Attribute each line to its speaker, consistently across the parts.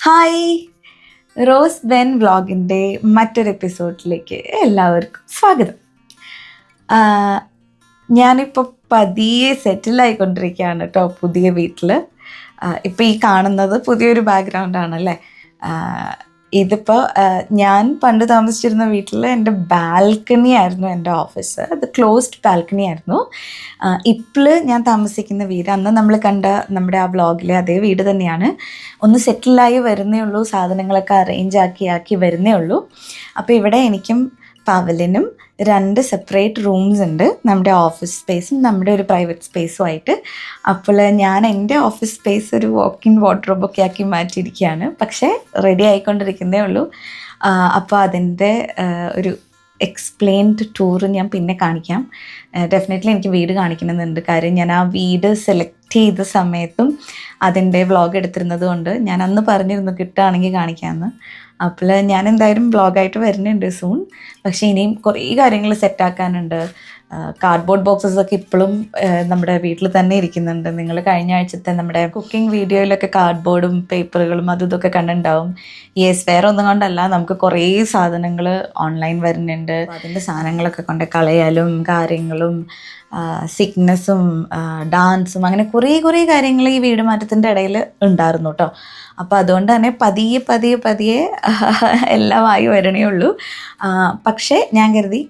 Speaker 1: Hi, rose Ben വ്ളോഗിൻ്റെ മറ്റൊരു എപ്പിസോഡിലേക്ക് എല്ലാവർക്കും സ്വാഗതം. ഞാനിപ്പോൾ പതിയെ സെറ്റിലായിക്കൊണ്ടിരിക്കുകയാണ് കേട്ടോ പുതിയ വീട്ടിൽ. ഇപ്പോൾ ഈ കാണുന്നത് പുതിയൊരു ബാക്ക്ഗ്രൗണ്ടാണല്ലേ. ഇതിപ്പോൾ ഞാൻ പണ്ട് താമസിച്ചിരുന്ന വീട്ടിൽ എൻ്റെ ബാൽക്കണി ആയിരുന്നു എൻ്റെ ഓഫീസ്. അത് ക്ലോസ്ഡ് ബാൽക്കണി ആയിരുന്നു. ഇപ്പോൾ ഞാൻ താമസിക്കുന്ന വീട് അന്ന് നമ്മൾ കണ്ട നമ്മുടെ ആ വ്ളോഗിലെ അതേ വീട് തന്നെയാണ്. ഒന്ന് സെറ്റിലായി വരുന്നേ ഉള്ളൂ, സാധനങ്ങളൊക്കെ അറേഞ്ച് ആക്കി വരുന്നേ ഉള്ളൂ. അപ്പോൾ ഇവിടെ എനിക്കും പവലിനും 2 സെപ്പറേറ്റ് റൂംസ് ഉണ്ട്, നമ്മുടെ ഓഫീസ് സ്പേസും നമ്മുടെ ഒരു പ്രൈവറ്റ് സ്പേസും ആയിട്ട്. അപ്പോൾ ഞാൻ എൻ്റെ ഓഫീസ് സ്പേസ് ഒരു വാക്ക് ഇൻ വാർഡ്രോബൊക്കെ ആക്കി മാറ്റിയിരിക്കുകയാണ്, പക്ഷേ റെഡി ആയിക്കൊണ്ടിരിക്കുന്നേ ഉള്ളൂ. അപ്പോൾ അതിൻ്റെ ഒരു എക്സ്പ്ലെയിൻഡ് ടൂറ് ഞാൻ പിന്നെ കാണിക്കാം. ഡെഫിനറ്റ്ലി എനിക്ക് വീട് കാണിക്കണമെന്നുണ്ട്. കാര്യം ഞാൻ ആ വീട് സെലക്ട് ചെയ്ത സമയത്തും അതിൻ്റെ വ്ളോഗ് എടുത്തിരുന്നത് കൊണ്ട് ഞാൻ അന്ന് പറഞ്ഞിരുന്നു കിട്ടുകയാണെങ്കിൽ കാണിക്കാമെന്ന്. അപ്പോൾ ഞാൻ എന്തായാലും വ്ളോഗായിട്ട് വരുന്നുണ്ട് സൂൺ. പക്ഷേ ഇനിയും കുറേ കാര്യങ്ങൾ സെറ്റാക്കാനുണ്ട്. കാർഡ്ബോർഡ് ബോക്സസൊക്കെ ഇപ്പോഴും നമ്മുടെ വീട്ടിൽ തന്നെ ഇരിക്കുന്നുണ്ട്. നിങ്ങൾ കഴിഞ്ഞ ആഴ്ചത്തെ നമ്മുടെ കുക്കിംഗ് വീഡിയോയിലൊക്കെ കാർഡ്ബോർഡും പേപ്പറുകളും അതും ഇതൊക്കെ കണ്ടിട്ടുണ്ടാവും. വേറെ ഒന്നും കൊണ്ടല്ല, നമുക്ക് കുറേ സാധനങ്ങൾ ഓൺലൈൻ വരുന്നുണ്ട്. അതിൻ്റെ സാധനങ്ങളൊക്കെ കൊണ്ട് കളയാലും കാര്യങ്ങളും സിക്നെസ്സും ഡാൻസും അങ്ങനെ കുറേ കാര്യങ്ങൾ ഈ വീട് മാറ്റത്തിൻ്റെ ഇടയിൽ ഉണ്ടായിരുന്നു കേട്ടോ. അപ്പോൾ അതുകൊണ്ട് തന്നെ പതിയെ എല്ലാമായി വരണേ ഉള്ളൂ. പക്ഷേ ഞാൻ കരുതി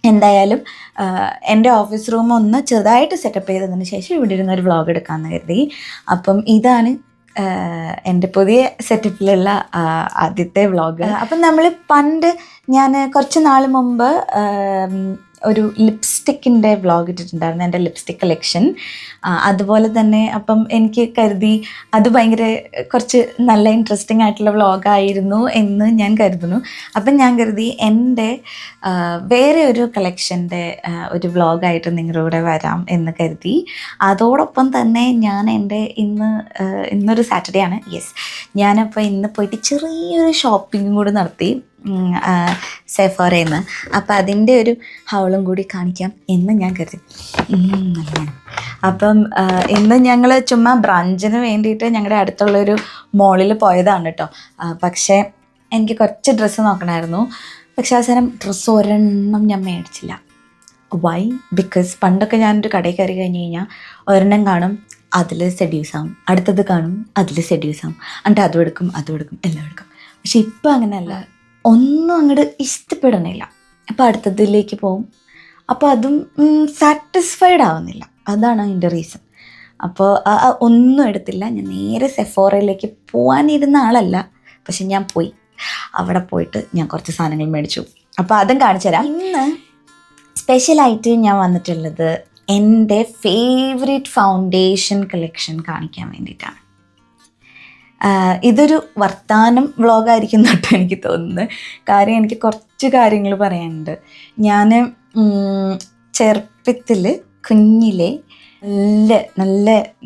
Speaker 1: എന്തായാലും എൻ്റെ ഓഫീസ് റൂം ഒന്ന് ചെറുതായിട്ട് സെറ്റപ്പ് ചെയ്തതിന് ശേഷം ഇവിടെ ഇരുന്നൊരു വ്ളോഗ് എടുക്കാമെന്ന് കരുതി. അപ്പം ഇതാണ് എൻ്റെ പുതിയ സെറ്റപ്പിലുള്ള ആദ്യത്തെ വ്ളോഗ്. അപ്പം നമ്മൾ പണ്ട് ഞാൻ കുറച്ച് നാൾ മുമ്പ് ഒരു ലിപ്സ്റ്റിക്കിൻ്റെ വ്ളോഗ് ഇട്ടിട്ടുണ്ടായിരുന്നു, എൻ്റെ ലിപ്സ്റ്റിക് കളക്ഷൻ. അതുപോലെ തന്നെ അപ്പം എനിക്ക് കരുതി അത് ഭയങ്കര കുറച്ച് നല്ല ഇൻട്രസ്റ്റിംഗ് ആയിട്ടുള്ള വ്ളോഗായിരുന്നു എന്ന് ഞാൻ കരുതുന്നു. അപ്പം ഞാൻ കരുതി എൻ്റെ വേറെ ഒരു കളക്ഷൻ്റെ ഒരു വ്ളോഗായിട്ട് നിങ്ങളുടെ കൂടെ വരാം എന്ന് കരുതി. അതോടൊപ്പം തന്നെ ഞാൻ എൻ്റെ ഇന്നൊരു സാറ്റർഡേ ആണ്, ഞാനപ്പോൾ ഇന്ന് പോയിട്ട് ചെറിയൊരു ഷോപ്പിംഗ് കൂടി നടത്തി സെഫോറയിൽ നിന്ന്. അപ്പം അതിൻ്റെ ഒരു ഹൗളും കൂടി കാണിക്കാം എന്ന് ഞാൻ കരുതി. അപ്പം ഇന്ന് ഞങ്ങൾ ചുമ്മാ ബ്രഞ്ചിന് വേണ്ടിയിട്ട് ഞങ്ങളുടെ അടുത്തുള്ളൊരു മോളിൽ പോയതാണ് കേട്ടോ. പക്ഷേ എനിക്ക് കുറച്ച് ഡ്രസ്സ് നോക്കണമായിരുന്നു. പക്ഷേ അവസാനം ഡ്രസ്സ് ഒരെണ്ണം ഞാൻ മേടിച്ചില്ല. വൈ? ബിക്കോസ് പണ്ടൊക്കെ ഞാനൊരു കടയിൽ കയറി കഴിഞ്ഞ് കഴിഞ്ഞാൽ ഒരെണ്ണം കാണും, അതിൽ സെഡ്യൂസ് ആവും, അടുത്തത് കാണും, അതിൽ സെഡ്യൂസ് ആവും, എന്നിട്ട് അതും എടുക്കും എല്ലാം എടുക്കും. പക്ഷെ ഇപ്പം അങ്ങനെയല്ല, ഒന്നും അങ്ങോട്ട് ഇഷ്ടപ്പെടണില്ല. അപ്പോൾ അടുത്തതിലേക്ക് പോവും, അപ്പോൾ അതും സാറ്റിസ്ഫൈഡ് ആവുന്നില്ല. അതാണ് അതിൻ്റെ റീസൺ. അപ്പോൾ ഒന്നും എടുത്തില്ല. ഞാൻ നേരെ സെഫോറയിലേക്ക് പോകാനിരുന്ന ആളല്ല, പക്ഷെ ഞാൻ പോയി. അവിടെ പോയിട്ട് ഞാൻ കുറച്ച് സാധനങ്ങൾ മേടിച്ചു. അപ്പോൾ അതും കാണിച്ചു തരാം. ഇന്ന് സ്പെഷ്യലായിട്ട് ഞാൻ വന്നിട്ടുള്ളത് എൻ്റെ ഫേവറേറ്റ് ഫൗണ്ടേഷൻ കളക്ഷൻ കാണിക്കാൻ വേണ്ടിയിട്ടാണ്. ഇതൊരു വർത്താനം വ്ളോഗായിരിക്കും തൊട്ട് എനിക്ക് തോന്നുന്നത്. കാര്യം എനിക്ക് കുറച്ച് കാര്യങ്ങൾ പറയാനുണ്ട്. ഞാൻ ചെറുപ്പത്തിൽ കുഞ്ഞിലെ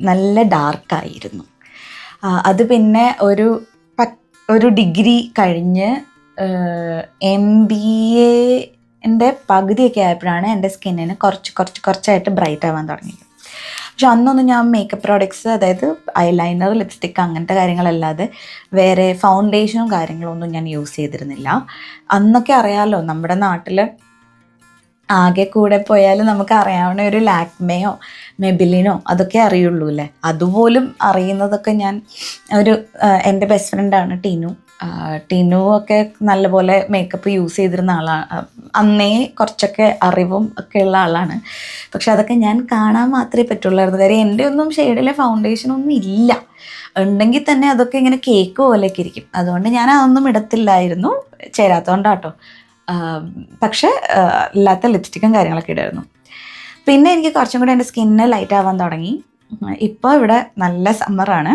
Speaker 1: നല്ല ഡാർക്കായിരുന്നു. അത് പിന്നെ ഒരു ഡിഗ്രി കഴിഞ്ഞ് MBA പകുതിയൊക്കെ ആയപ്പോഴാണ് എൻ്റെ സ്കിന്നിന് കുറച്ചായിട്ട് ബ്രൈറ്റ് ആവാൻ തുടങ്ങിയത്. പക്ഷെ അന്നൊന്നും ഞാൻ മേക്കപ്പ് പ്രോഡക്ട്സ്, അതായത് ഐലൈനർ, ലിപ്സ്റ്റിക്ക് അങ്ങനത്തെ കാര്യങ്ങളല്ലാതെ വേറെ ഫൗണ്ടേഷനും കാര്യങ്ങളൊന്നും ഞാൻ യൂസ് ചെയ്തിരുന്നില്ല. അന്നൊക്കെ അറിയാമല്ലോ, നമ്മുടെ നാട്ടിൽ ആകെ കൂടെ പോയാലും നമുക്ക് അറിയാവുന്ന ഒരു ലാക്മേയോ മെബിലിനോ അതൊക്കെ അറിയുള്ളൂ അല്ലേ. അതുപോലും അറിയുന്നതൊക്കെ ഞാൻ എൻ്റെ ബെസ്റ്റ് ഫ്രണ്ടാണ് ടീനു ഒക്കെ നല്ലപോലെ മേക്കപ്പ് യൂസ് ചെയ്തിരുന്ന ആളാണ്. അന്നേ കുറച്ചൊക്കെ അറിവും ഒക്കെ ഉള്ള ആളാണ്. പക്ഷെ അതൊക്കെ ഞാൻ കാണാൻ മാത്രമേ പറ്റുള്ളായിരുന്നു. കാര്യം എൻ്റെ ഒന്നും ഷെയ്ഡിലെ ഫൗണ്ടേഷനൊന്നും ഇല്ല. ഉണ്ടെങ്കിൽ തന്നെ അതൊക്കെ ഇങ്ങനെ കേക്ക് പോലെയൊക്കെ ഇരിക്കും. അതുകൊണ്ട് ഞാൻ അതൊന്നും ഇടത്തില്ലായിരുന്നു, ചേരാത്തതുകൊണ്ടാട്ടോ. പക്ഷേ ഇല്ലാത്ത ലിപ്സ്റ്റിക്കും കാര്യങ്ങളൊക്കെ ഇടായിരുന്നു. പിന്നെ എനിക്ക് കുറച്ചും കൂടെ എൻ്റെ സ്കിന്ന് ലൈറ്റ് ആവാൻ തുടങ്ങി. ഇപ്പോൾ ഇവിടെ നല്ല സമ്മറാണ്,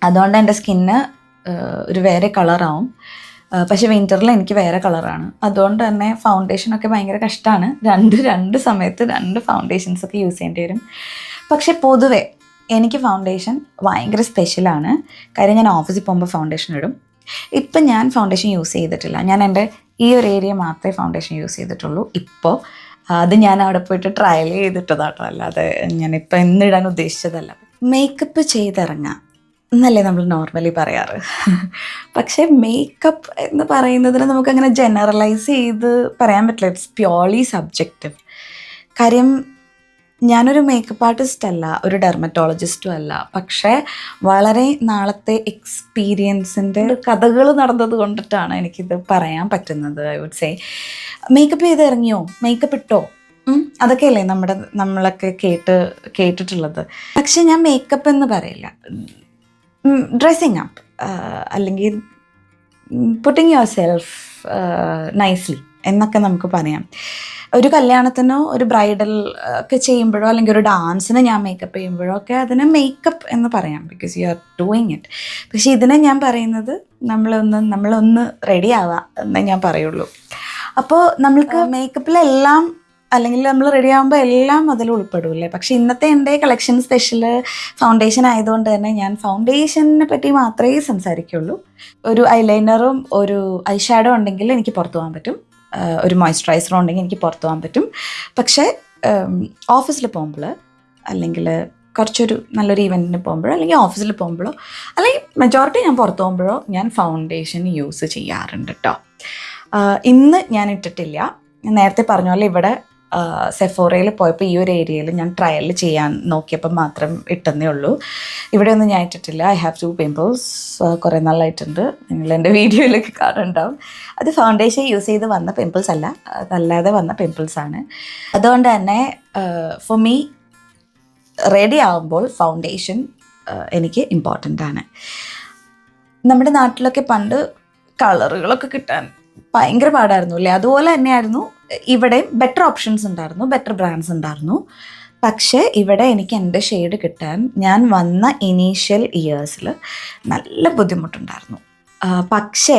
Speaker 1: അതുകൊണ്ട് എൻ്റെ സ്കിന്ന് ഒരു വേറെ കളറാവും. പക്ഷേ വിൻ്ററിൽ എനിക്ക് വേറെ കളറാണ്. അതുകൊണ്ട് തന്നെ ഫൗണ്ടേഷനൊക്കെ ഭയങ്കര കഷ്ടമാണ്. രണ്ട് സമയത്ത് 2 ഫൗണ്ടേഷൻസൊക്കെ യൂസ് ചെയ്യേണ്ടി വരും. പക്ഷേ പൊതുവെ എനിക്ക് ഫൗണ്ടേഷൻ ഭയങ്കര സ്പെഷ്യലാണ്. കാര്യം ഞാൻ ഓഫീസിൽ പോകുമ്പോൾ ഫൗണ്ടേഷൻ ഇടും. ഇപ്പം ഞാൻ ഫൗണ്ടേഷൻ യൂസ് ചെയ്തിട്ടില്ല. ഞാൻ എൻ്റെ ഈ ഒരു ഏരിയ മാത്രമേ ഫൗണ്ടേഷൻ യൂസ് ചെയ്തിട്ടുള്ളൂ ഇപ്പോൾ. അത് ഞാൻ അവിടെ പോയിട്ട് ട്രയൽ ചെയ്തിട്ടതാട്ടോ, അല്ലാതെ ഞാനിപ്പോൾ ഇന്നിടാൻ ഉദ്ദേശിച്ചതല്ല. മേക്കപ്പ് ചെയ്തിറങ്ങാം, എന്നല്ലേ നമ്മൾ നോർമലി പറയാറ്. പക്ഷേ മേക്കപ്പ് എന്ന് പറയുന്നതിന് നമുക്കങ്ങനെ ജനറലൈസ് ചെയ്ത് പറയാൻ പറ്റില്ല. It's purely subjective. കാര്യം ഞാനൊരു മേക്കപ്പ് ആർട്ടിസ്റ്റ് അല്ല, ഒരു ഡെർമറ്റോളജിസ്റ്റും അല്ല. പക്ഷേ വളരെ നാളത്തെ എക്സ്പീരിയൻസിൻ്റെ കഥകൾ നടന്നത് കൊണ്ടിട്ടാണ് എനിക്കിത് പറയാൻ പറ്റുന്നത്. ഐ വുഡ് സേ മേക്കപ്പ് ചെയ്ത് ഇറങ്ങിയോ, മേക്കപ്പ് ഇട്ടോ, അതൊക്കെയല്ലേ നമ്മളൊക്കെ കേട്ടിട്ടുള്ളത്. പക്ഷെ ഞാൻ മേക്കപ്പ് എന്ന് പറയില്ല. ഡ്രസ്സിങ് അപ്പ് അല്ലെങ്കിൽ പുട്ടിങ് യുവർ സെൽഫ് നൈസ്ലി എന്നൊക്കെ നമുക്ക് പറയാം. ഒരു കല്യാണത്തിനോ ഒരു ബ്രൈഡൽ ഒക്കെ ചെയ്യുമ്പോഴോ അല്ലെങ്കിൽ ഒരു ഡാൻസിന് ഞാൻ മേക്കപ്പ് ചെയ്യുമ്പോഴോ ഒക്കെ അതിന് മേക്കപ്പ് എന്ന് പറയാം, because you are doing it. പക്ഷേ ഇതിനെ ഞാൻ പറയുന്നത് നമ്മളൊന്ന് റെഡി ആവുക എന്നേ ഞാൻ പറയുള്ളൂ. അപ്പോൾ നമ്മൾക്ക് മേക്കപ്പിലെല്ലാം അല്ലെങ്കിൽ നമ്മൾ റെഡി ആകുമ്പോൾ എല്ലാം അതിൽ ഉൾപ്പെടില്ലേ. പക്ഷേ ഇന്നത്തെ എൻ്റെ കളക്ഷൻ സ്പെഷ്യൽ ഫൗണ്ടേഷൻ ആയതുകൊണ്ട് തന്നെ ഞാൻ ഫൗണ്ടേഷനെ പറ്റി മാത്രമേ സംസാരിക്കുള്ളൂ. ഒരു ഐലൈനറും ഒരു ഐ ഷാഡോ ഉണ്ടെങ്കിൽ എനിക്ക് പുറത്തു പോകാൻ പറ്റും, ഒരു മോയ്സ്ചറൈസറും ഉണ്ടെങ്കിൽ എനിക്ക് പുറത്തു പോകാൻ പറ്റും. പക്ഷേ ഓഫീസിൽ പോകുമ്പോൾ അല്ലെങ്കിൽ കുറച്ചൊരു നല്ലൊരു ഈവൻറ്റിന് പോകുമ്പോഴോ അല്ലെങ്കിൽ ഓഫീസിൽ പോകുമ്പോഴോ അല്ലെങ്കിൽ മെജോറിറ്റി ഞാൻ പുറത്തു പോകുമ്പോഴോ ഞാൻ ഫൗണ്ടേഷൻ യൂസ് ചെയ്യാറുണ്ട് കേട്ടോ. ഇന്ന് ഞാൻ ഇട്ടിട്ടില്ല. ഞാൻ നേരത്തെ പറഞ്ഞ പോലെ ഇവിടെ സെഫോറയിൽ പോയപ്പോൾ ഈ ഒരു ഏരിയയിൽ ഞാൻ ട്രയൽ ചെയ്യാൻ നോക്കിയപ്പോൾ മാത്രം ഇട്ടെന്നേ ഉള്ളൂ. ഇവിടെയൊന്നും ഞാൻ ഇട്ടിട്ടില്ല. I have 2 pimples. കുറേ നാളായിട്ടുണ്ട്, നിങ്ങൾ എൻ്റെ വീഡിയോയിലൊക്കെ കാണുന്നുണ്ടാവും. അത് ഫൗണ്ടേഷൻ യൂസ് ചെയ്ത് വന്ന പിമ്പിൾസ് അല്ല, അതല്ലാതെ വന്ന പിമ്പിൾസാണ്. അതുകൊണ്ട് തന്നെ ഫോർ മീ റെഡി ആകുമ്പോൾ ഫൗണ്ടേഷൻ എനിക്ക് ഇമ്പോർട്ടൻ്റ് ആണ്. നമ്മുടെ നാട്ടിലൊക്കെ പണ്ട് കളറുകളൊക്കെ കിട്ടാൻ ഭയങ്കര പാടായിരുന്നു അല്ലേ? അതുപോലെ തന്നെയായിരുന്നു ഇവിടെ. ബെറ്റർ ഓപ്ഷൻസ് ഉണ്ടായിരുന്നു, ബെറ്റർ ബ്രാൻഡ്സ് ഉണ്ടായിരുന്നു. പക്ഷേ ഇവിടെ എനിക്ക് എൻ്റെ ഷെയ്ഡ് കിട്ടാൻ ഞാൻ വന്ന ഇനീഷ്യൽ ഇയേഴ്സിൽ നല്ല ബുദ്ധിമുട്ടുണ്ടായിരുന്നു. പക്ഷേ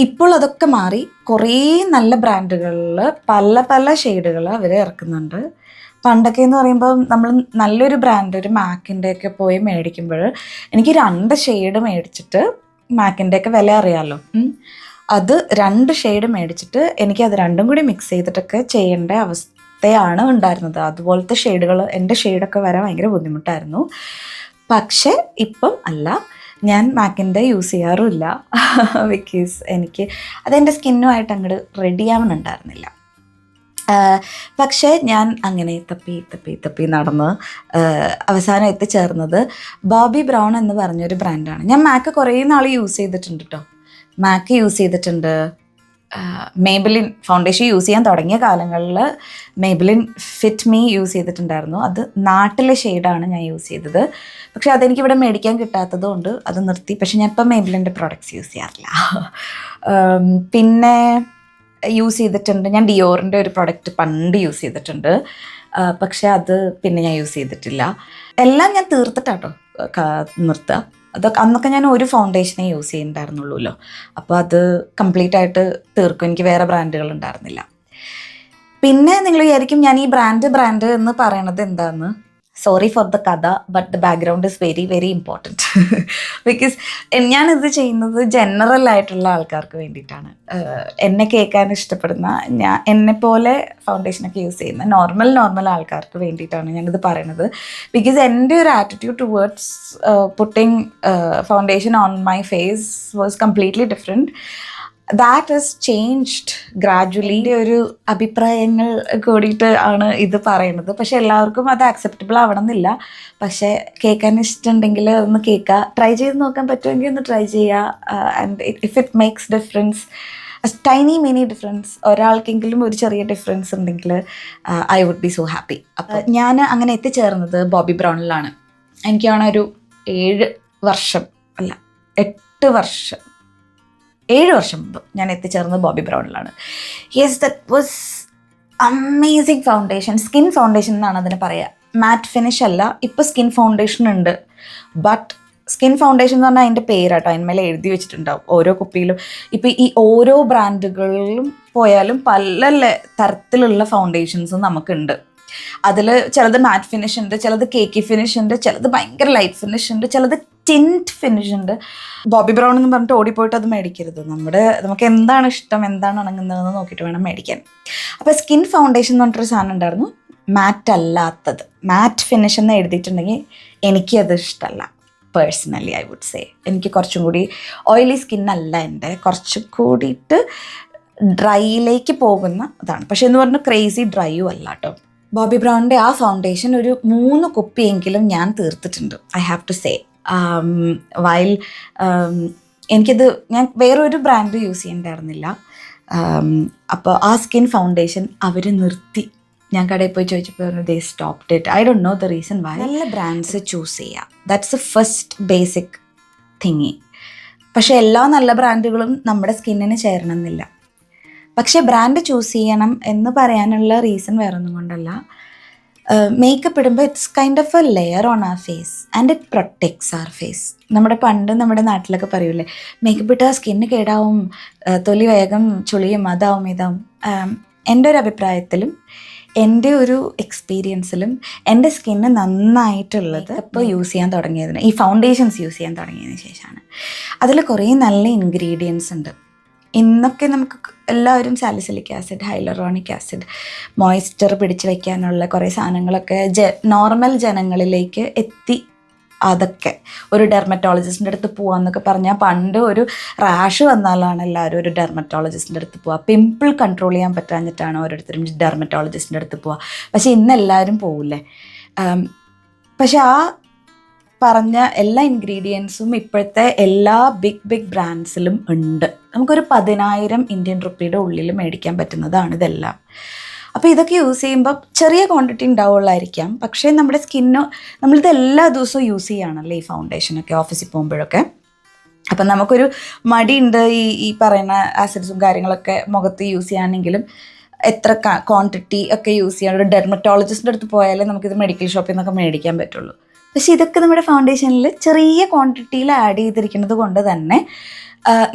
Speaker 1: ഇപ്പോൾ അതൊക്കെ മാറി കുറേ നല്ല ബ്രാൻഡുകളിൽ പല പല ഷെയ്ഡുകൾ അവർ ഇറക്കുന്നുണ്ട്. പണ്ടൊക്കെ എന്ന് പറയുമ്പോൾ നമ്മൾ നല്ലൊരു ബ്രാൻഡ് ഒരു മാക്കിൻ്റെയൊക്കെ പോയി മേടിക്കുമ്പോൾ എനിക്ക് 2 ഷെയ്ഡ് മേടിച്ചിട്ട്, മാക്കിൻ്റെയൊക്കെ വില അറിയാമല്ലോ, അത് 2 ഷെയ്ഡ് മേടിച്ചിട്ട് എനിക്കത് രണ്ടും കൂടി മിക്സ് ചെയ്തിട്ടൊക്കെ ചെയ്യേണ്ട അവസ്ഥയാണ് ഉണ്ടായിരുന്നത്. അതുപോലത്തെ ഷെയ്ഡുകൾ എൻ്റെ ഷെയ്ഡൊക്കെ വരാൻ ഭയങ്കര ബുദ്ധിമുട്ടായിരുന്നു. പക്ഷേ ഇപ്പം അല്ല, ഞാൻ മാക്കിൻ്റെ യൂസ് ചെയ്യാറുമില്ല. ബിക്കോസ് എനിക്ക് അതെൻ്റെ സ്കിന്നുമായിട്ട് അങ്ങോട്ട് റെഡി ആവുന്നുണ്ടായിരുന്നില്ല. പക്ഷേ ഞാൻ അങ്ങനെ തപ്പി നടന്ന് അവസാനം എത്തിച്ചേർന്നത് ബോബി ബ്രൗൺ എന്ന് പറഞ്ഞൊരു ബ്രാൻഡാണ്. ഞാൻ മാക്ക് കുറേ നാൾ യൂസ് ചെയ്തിട്ടുണ്ട് കേട്ടോ. മാക്ക് യൂസ് ചെയ്തിട്ടുണ്ട്. മേബിലിൻ ഫൗണ്ടേഷൻ യൂസ് ചെയ്യാൻ തുടങ്ങിയ കാലങ്ങളിൽ മേബിലിൻ ഫിറ്റ് മീ യൂസ് ചെയ്തിട്ടുണ്ടായിരുന്നു. അത് നാട്ടിലെ ഷെയ്ഡാണ് ഞാൻ യൂസ് ചെയ്തത്. പക്ഷേ അതെനിക്കിവിടെ മേടിക്കാൻ കിട്ടാത്തത് കൊണ്ട് അത് നിർത്തി. പക്ഷെ ഞാൻ ഇപ്പം മേബിലിൻ്റെ പ്രോഡക്റ്റ്സ് യൂസ് ചെയ്യാറില്ല. പിന്നെ യൂസ് ചെയ്തിട്ടുണ്ട് ഞാൻ ഡിയോറിൻ്റെ ഒരു പ്രോഡക്റ്റ് പണ്ട് യൂസ് ചെയ്തിട്ടുണ്ട്. പക്ഷെ അത് പിന്നെ ഞാൻ യൂസ് ചെയ്തിട്ടില്ല. എല്ലാം ഞാൻ തീർത്തിട്ടാട്ടോ നിർത്തുക. അതൊക്കെ അന്നൊക്കെ ഞാൻ ഒരു ഫൗണ്ടേഷനെ യൂസ് ചെയ്യുന്നുണ്ടായിരുന്നുള്ളൂല്ലോ. അപ്പോൾ അത് കംപ്ലീറ്റ് ആയിട്ട് തീർക്കും. എനിക്ക് വേറെ ബ്രാൻഡുകൾ ഉണ്ടായിരുന്നില്ല. പിന്നെ നിങ്ങൾ വിചാരിക്കും ഞാൻ ഈ ബ്രാൻഡ് എന്ന് പറയണത് എന്താന്ന്. സോറി ഫോർ ദ കഥ, but the background is very very important. Because ഞാനിത് ചെയ്യുന്നത് ജനറൽ ആയിട്ടുള്ള ആൾക്കാർക്ക് വേണ്ടിയിട്ടാണ്. എന്നെ കേൾക്കാൻ ഇഷ്ടപ്പെടുന്ന എന്നെപ്പോലെ ഫൗണ്ടേഷനൊക്കെ യൂസ് ചെയ്യുന്ന നോർമൽ ആൾക്കാർക്ക് വേണ്ടിയിട്ടാണ് ഞാനിത് പറയണത്. ബിക്കോസ് എൻ്റെ ഒരു attitude towards putting foundation on my face was completely different. That is changed gradually. ഒരു അഭിപ്രായങ്ങൾ കൂടിയിട്ട് ആണ് ഇത് പറയുന്നത്. പക്ഷെ എല്ലാവർക്കും അത് അക്സെപ്റ്റബിൾ ആവണമെന്നില്ല. പക്ഷേ കേൾക്കാൻ ഇഷ്ടമുണ്ടെങ്കിൽ ഒന്ന് കേൾക്കുക, ട്രൈ ചെയ്ത് നോക്കാൻ പറ്റുമെങ്കിൽ ഒന്ന് ട്രൈ ചെയ്യുക. And if it makes difference, tiny mini difference, ഒരാൾക്കെങ്കിലും ഒരു ചെറിയ ഡിഫറൻസ് ഉണ്ടെങ്കിൽ I would be so happy. അപ്പോൾ ഞാൻ അങ്ങനെ എത്തിച്ചേർന്നത് ബോബി ബ്രൗണിലാണ്. എനിക്കാണ് ഒരു 7 വർഷം മുമ്പ് ഞാൻ എത്തിച്ചേർന്നത് ബോബി ബ്രൗണിലാണ്. Yes, that was amazing foundation. Skin foundation എന്നാണ് അതിന് പറയുക. മാറ്റ് ഫിനിഷ് അല്ല. ഇപ്പോൾ സ്കിൻ ഫൗണ്ടേഷൻ ഉണ്ട്, ബട്ട് സ്കിൻ ഫൗണ്ടേഷൻ എന്ന് പറഞ്ഞാൽ അതിൻ്റെ പേരാട്ടോ, അതിന്മേലെ എഴുതി വെച്ചിട്ടുണ്ടാവും ഓരോ കുപ്പിയിലും. ഇപ്പോൾ ഈ ഓരോ ബ്രാൻഡുകളിലും പോയാലും പല തരത്തിലുള്ള ഫൗണ്ടേഷൻസും നമുക്കുണ്ട്. അതിൽ ചിലത് മാറ്റ് ഫിനിഷ് ഉണ്ട്, ചിലത് കേക്കി ഫിനിഷ് ഉണ്ട്, ചിലത് ഭയങ്കര ലൈറ്റ് ഫിനിഷ് ഉണ്ട്, ചിലത് ടിൻറ്റ് ഫിനിഷ് ഉണ്ട്. ബോബി ബ്രൗൺ എന്ന് പറഞ്ഞിട്ട് ഓടിപ്പോയിട്ട് അത് മേടിക്കരുത്. നമുക്ക് എന്താണ് ഇഷ്ടം, എന്താണ് ഇണങ്ങുന്നതെന്ന് നോക്കിയിട്ട് വേണം മേടിക്കാൻ. അപ്പോൾ സ്കിൻ ഫൗണ്ടേഷൻ എന്ന് പറഞ്ഞിട്ടൊരു സാധനം ഉണ്ടായിരുന്നു, മാറ്റ് അല്ലാത്തത്. മാറ്റ് ഫിനിഷ് എന്ന് എഴുതിയിട്ടുണ്ടെങ്കിൽ എനിക്കത് ഇഷ്ടമല്ല. Personally I would say. എനിക്ക് കുറച്ചും കൂടി ഓയിലി സ്കിന്നല്ല എൻ്റെ, കുറച്ചും കൂടിയിട്ട് ഡ്രൈയിലേക്ക് പോകുന്ന ഇതാണ്. പക്ഷെ എന്ന് പറഞ്ഞാൽ ക്രേസി ഡ്രൈയും അല്ല കേട്ടോ. ബോബി ബ്രൗണിൻ്റെ ആ ഫൗണ്ടേഷൻ ഒരു 3 കുപ്പിയെങ്കിലും ഞാൻ തീർത്തിട്ടുണ്ട്, I have to say. While എനിക്കത് ഞാൻ വേറൊരു ബ്രാൻഡ് യൂസ് ചെയ്യണ്ടായിരുന്നില്ല. അപ്പോൾ ആ സ്കിൻ ഫൗണ്ടേഷൻ അവർ നിർത്തി. ഞാൻ കടയിൽ പോയി ചോദിച്ചപ്പോൾ they stopped it. I don't know the reason why. നല്ല ബ്രാൻഡ്സ് ചൂസ് ചെയ്യുക, that's a first basic thing. പക്ഷേ എല്ലാ നല്ല ബ്രാൻഡുകളും നമ്മുടെ സ്കിന്നിന് ചേരണമെന്നില്ല. പക്ഷേ ബ്രാൻഡ് ചൂസ് ചെയ്യണം എന്ന് പറയാനുള്ള റീസൺ വേറൊന്നും കൊണ്ടല്ല, മേക്കപ്പ് ഇടുമ്പോൾ it's kind of a layer on our face and it protects our face. നമ്മുടെ നാട്ടിലൊക്കെ പറയൂലേ, മേക്കപ്പ് ഇട്ടാൽ സ്കിന്ന് കേടാവും, തൊലി വേഗം ചുളിയും, അതാവും ഇതാവും. എൻ്റെ ഒരു അഭിപ്രായത്തിലും എൻ്റെ ഒരു എക്സ്പീരിയൻസിലും എൻ്റെ സ്കിന്ന് നന്നായിട്ടുള്ളത് ഇപ്പോൾ യൂസ് ചെയ്യാൻ തുടങ്ങിയതിന്, ഈ ഫൗണ്ടേഷൻസ് യൂസ് ചെയ്യാൻ തുടങ്ങിയതിന് ശേഷമാണ്. അതിൽ കുറേ നല്ല ഇൻഗ്രീഡിയൻസ് ഉണ്ട്. ഇന്നൊക്കെ നമുക്ക് എല്ലാവരും salicylic acid, hyaluronic acid, moisture പിടിച്ച് വയ്ക്കാനുള്ള കുറേ സാധനങ്ങളൊക്കെ നോർമൽ ജനങ്ങളിലേക്ക് എത്തി. അതൊക്കെ ഒരു ഡെർമറ്റോളജിസ്റ്റിൻ്റെ അടുത്ത് പോകാമെന്നൊക്കെ പറഞ്ഞാൽ, പണ്ട് ഒരു റാഷ് വന്നാലാണ് എല്ലാവരും ഒരു ഡെർമറ്റോളജിസ്റ്റിൻ്റെ അടുത്ത് പോവുക. പിമ്പിൾ കൺട്രോൾ ചെയ്യാൻ പറ്റാഞ്ഞിട്ടാണ് ഓരോരുത്തരും ഡെർമറ്റോളജിസ്റ്റിൻ്റെ അടുത്ത് പോവുക. പക്ഷേ ഇന്ന് എല്ലാവരും പോവില്ലേ. പക്ഷെ ആ പറഞ്ഞ എല്ലാ ഇൻഗ്രീഡിയൻസും ഇപ്പോഴത്തെ എല്ലാ ബിഗ് ബ്രാൻഡ്സിലും ഉണ്ട്. നമുക്കൊരു 10,000 ഇന്ത്യൻ റുപ്പിയുടെ ഉള്ളിൽ മേടിക്കാൻ പറ്റുന്നതാണ് ഇതെല്ലാം. അപ്പോൾ ഇതൊക്കെ യൂസ് ചെയ്യുമ്പോൾ ചെറിയ ക്വാണ്ടിറ്റി ഉണ്ടാവുള്ളായിരിക്കാം, പക്ഷേ നമ്മുടെ സ്കിന്ന്, നമ്മളിത് എല്ലാ ദിവസവും യൂസ് ചെയ്യുകയാണല്ലോ ഈ ഫൗണ്ടേഷനൊക്കെ ഓഫീസിൽ പോകുമ്പോഴൊക്കെ. അപ്പം നമുക്കൊരു മടിയുണ്ട് ഈ പറയുന്ന ആസിഡ്സും കാര്യങ്ങളൊക്കെ മുഖത്ത് യൂസ് ചെയ്യാനെങ്കിലും എത്ര ക്വാണ്ടിറ്റി ഒക്കെ യൂസ് ചെയ്യാൻ. ഒരു ഡെർമറ്റോളജിസ്റ്റിൻ്റെ അടുത്ത് പോയാലേ നമുക്കിത് മെഡിക്കൽ ഷോപ്പിൽ നിന്നൊക്കെ മേടിക്കാൻ പറ്റുള്ളൂ. പക്ഷേ ഇതൊക്കെ നമ്മുടെ ഫൗണ്ടേഷനിൽ ചെറിയ ക്വാണ്ടിറ്റിയിൽ ആഡ് ചെയ്തിരിക്കുന്നത് കൊണ്ട് തന്നെ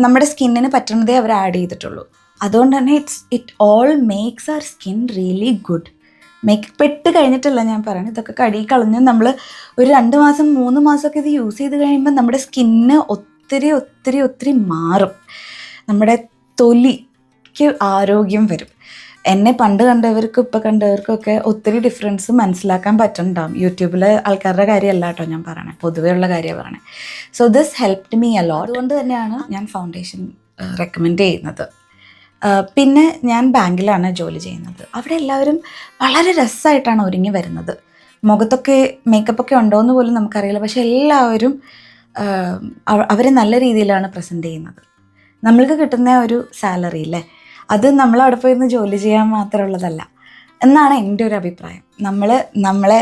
Speaker 1: നമ്മുടെ സ്കിന്നിന് പറ്റുന്നതേ അവർ ആഡ് ചെയ്തിട്ടുള്ളൂ. അതുകൊണ്ട് തന്നെ it all makes our skin really good. Makeup ഇട്ട് കഴിഞ്ഞിട്ടല്ല ഞാൻ പറയുന്നത്, ഇതൊക്കെ കഴുകി കളഞ്ഞ് നമ്മൾ ഒരു 2 മാസം 3 മാസമൊക്കെ ഇത് യൂസ് ചെയ്ത് കഴിയുമ്പോൾ നമ്മുടെ സ്കിന്ന് ഒത്തിരി മാറും. നമ്മുടെ തൊലിക്ക് ആരോഗ്യം വരും. എന്നെ പണ്ട് കണ്ടവർക്കും ഇപ്പോൾ കണ്ടവർക്കൊക്കെ ഒത്തിരി ഡിഫറൻസ് മനസ്സിലാക്കാൻ പറ്റുന്നുണ്ടാവും. യൂട്യൂബിലെ ആൾക്കാരുടെ കാര്യമല്ല കേട്ടോ ഞാൻ പറയണേ, പൊതുവേ ഉള്ള കാര്യമാണ് പറയണേ. So this helped me a lot. അതുകൊണ്ട് തന്നെയാണ് ഞാൻ ഫൗണ്ടേഷൻ റെക്കമെൻഡ് ചെയ്യുന്നത്. പിന്നെ ഞാൻ ബാങ്കിലാണ് ജോലി ചെയ്യുന്നത്. അവിടെ എല്ലാവരും വളരെ രസമായിട്ടാണ് ഒരുങ്ങി വരുന്നത്. മുഖത്തൊക്കെ മേക്കപ്പൊക്കെ ഉണ്ടോയെന്ന് പോലും നമുക്കറിയില്ല, പക്ഷെ എല്ലാവരും അവരെ നല്ല രീതിയിലാണ് പ്രസൻറ്റ് ചെയ്യുന്നത്. നമ്മൾക്ക് കിട്ടുന്ന ഒരു സാലറി ഇല്ലേ, അത് നമ്മളവിടെ പോയി നിന്ന് ജോലി ചെയ്യാൻ മാത്രമുള്ളതല്ല എന്നാണ് എൻ്റെ ഒരു അഭിപ്രായം. നമ്മളെ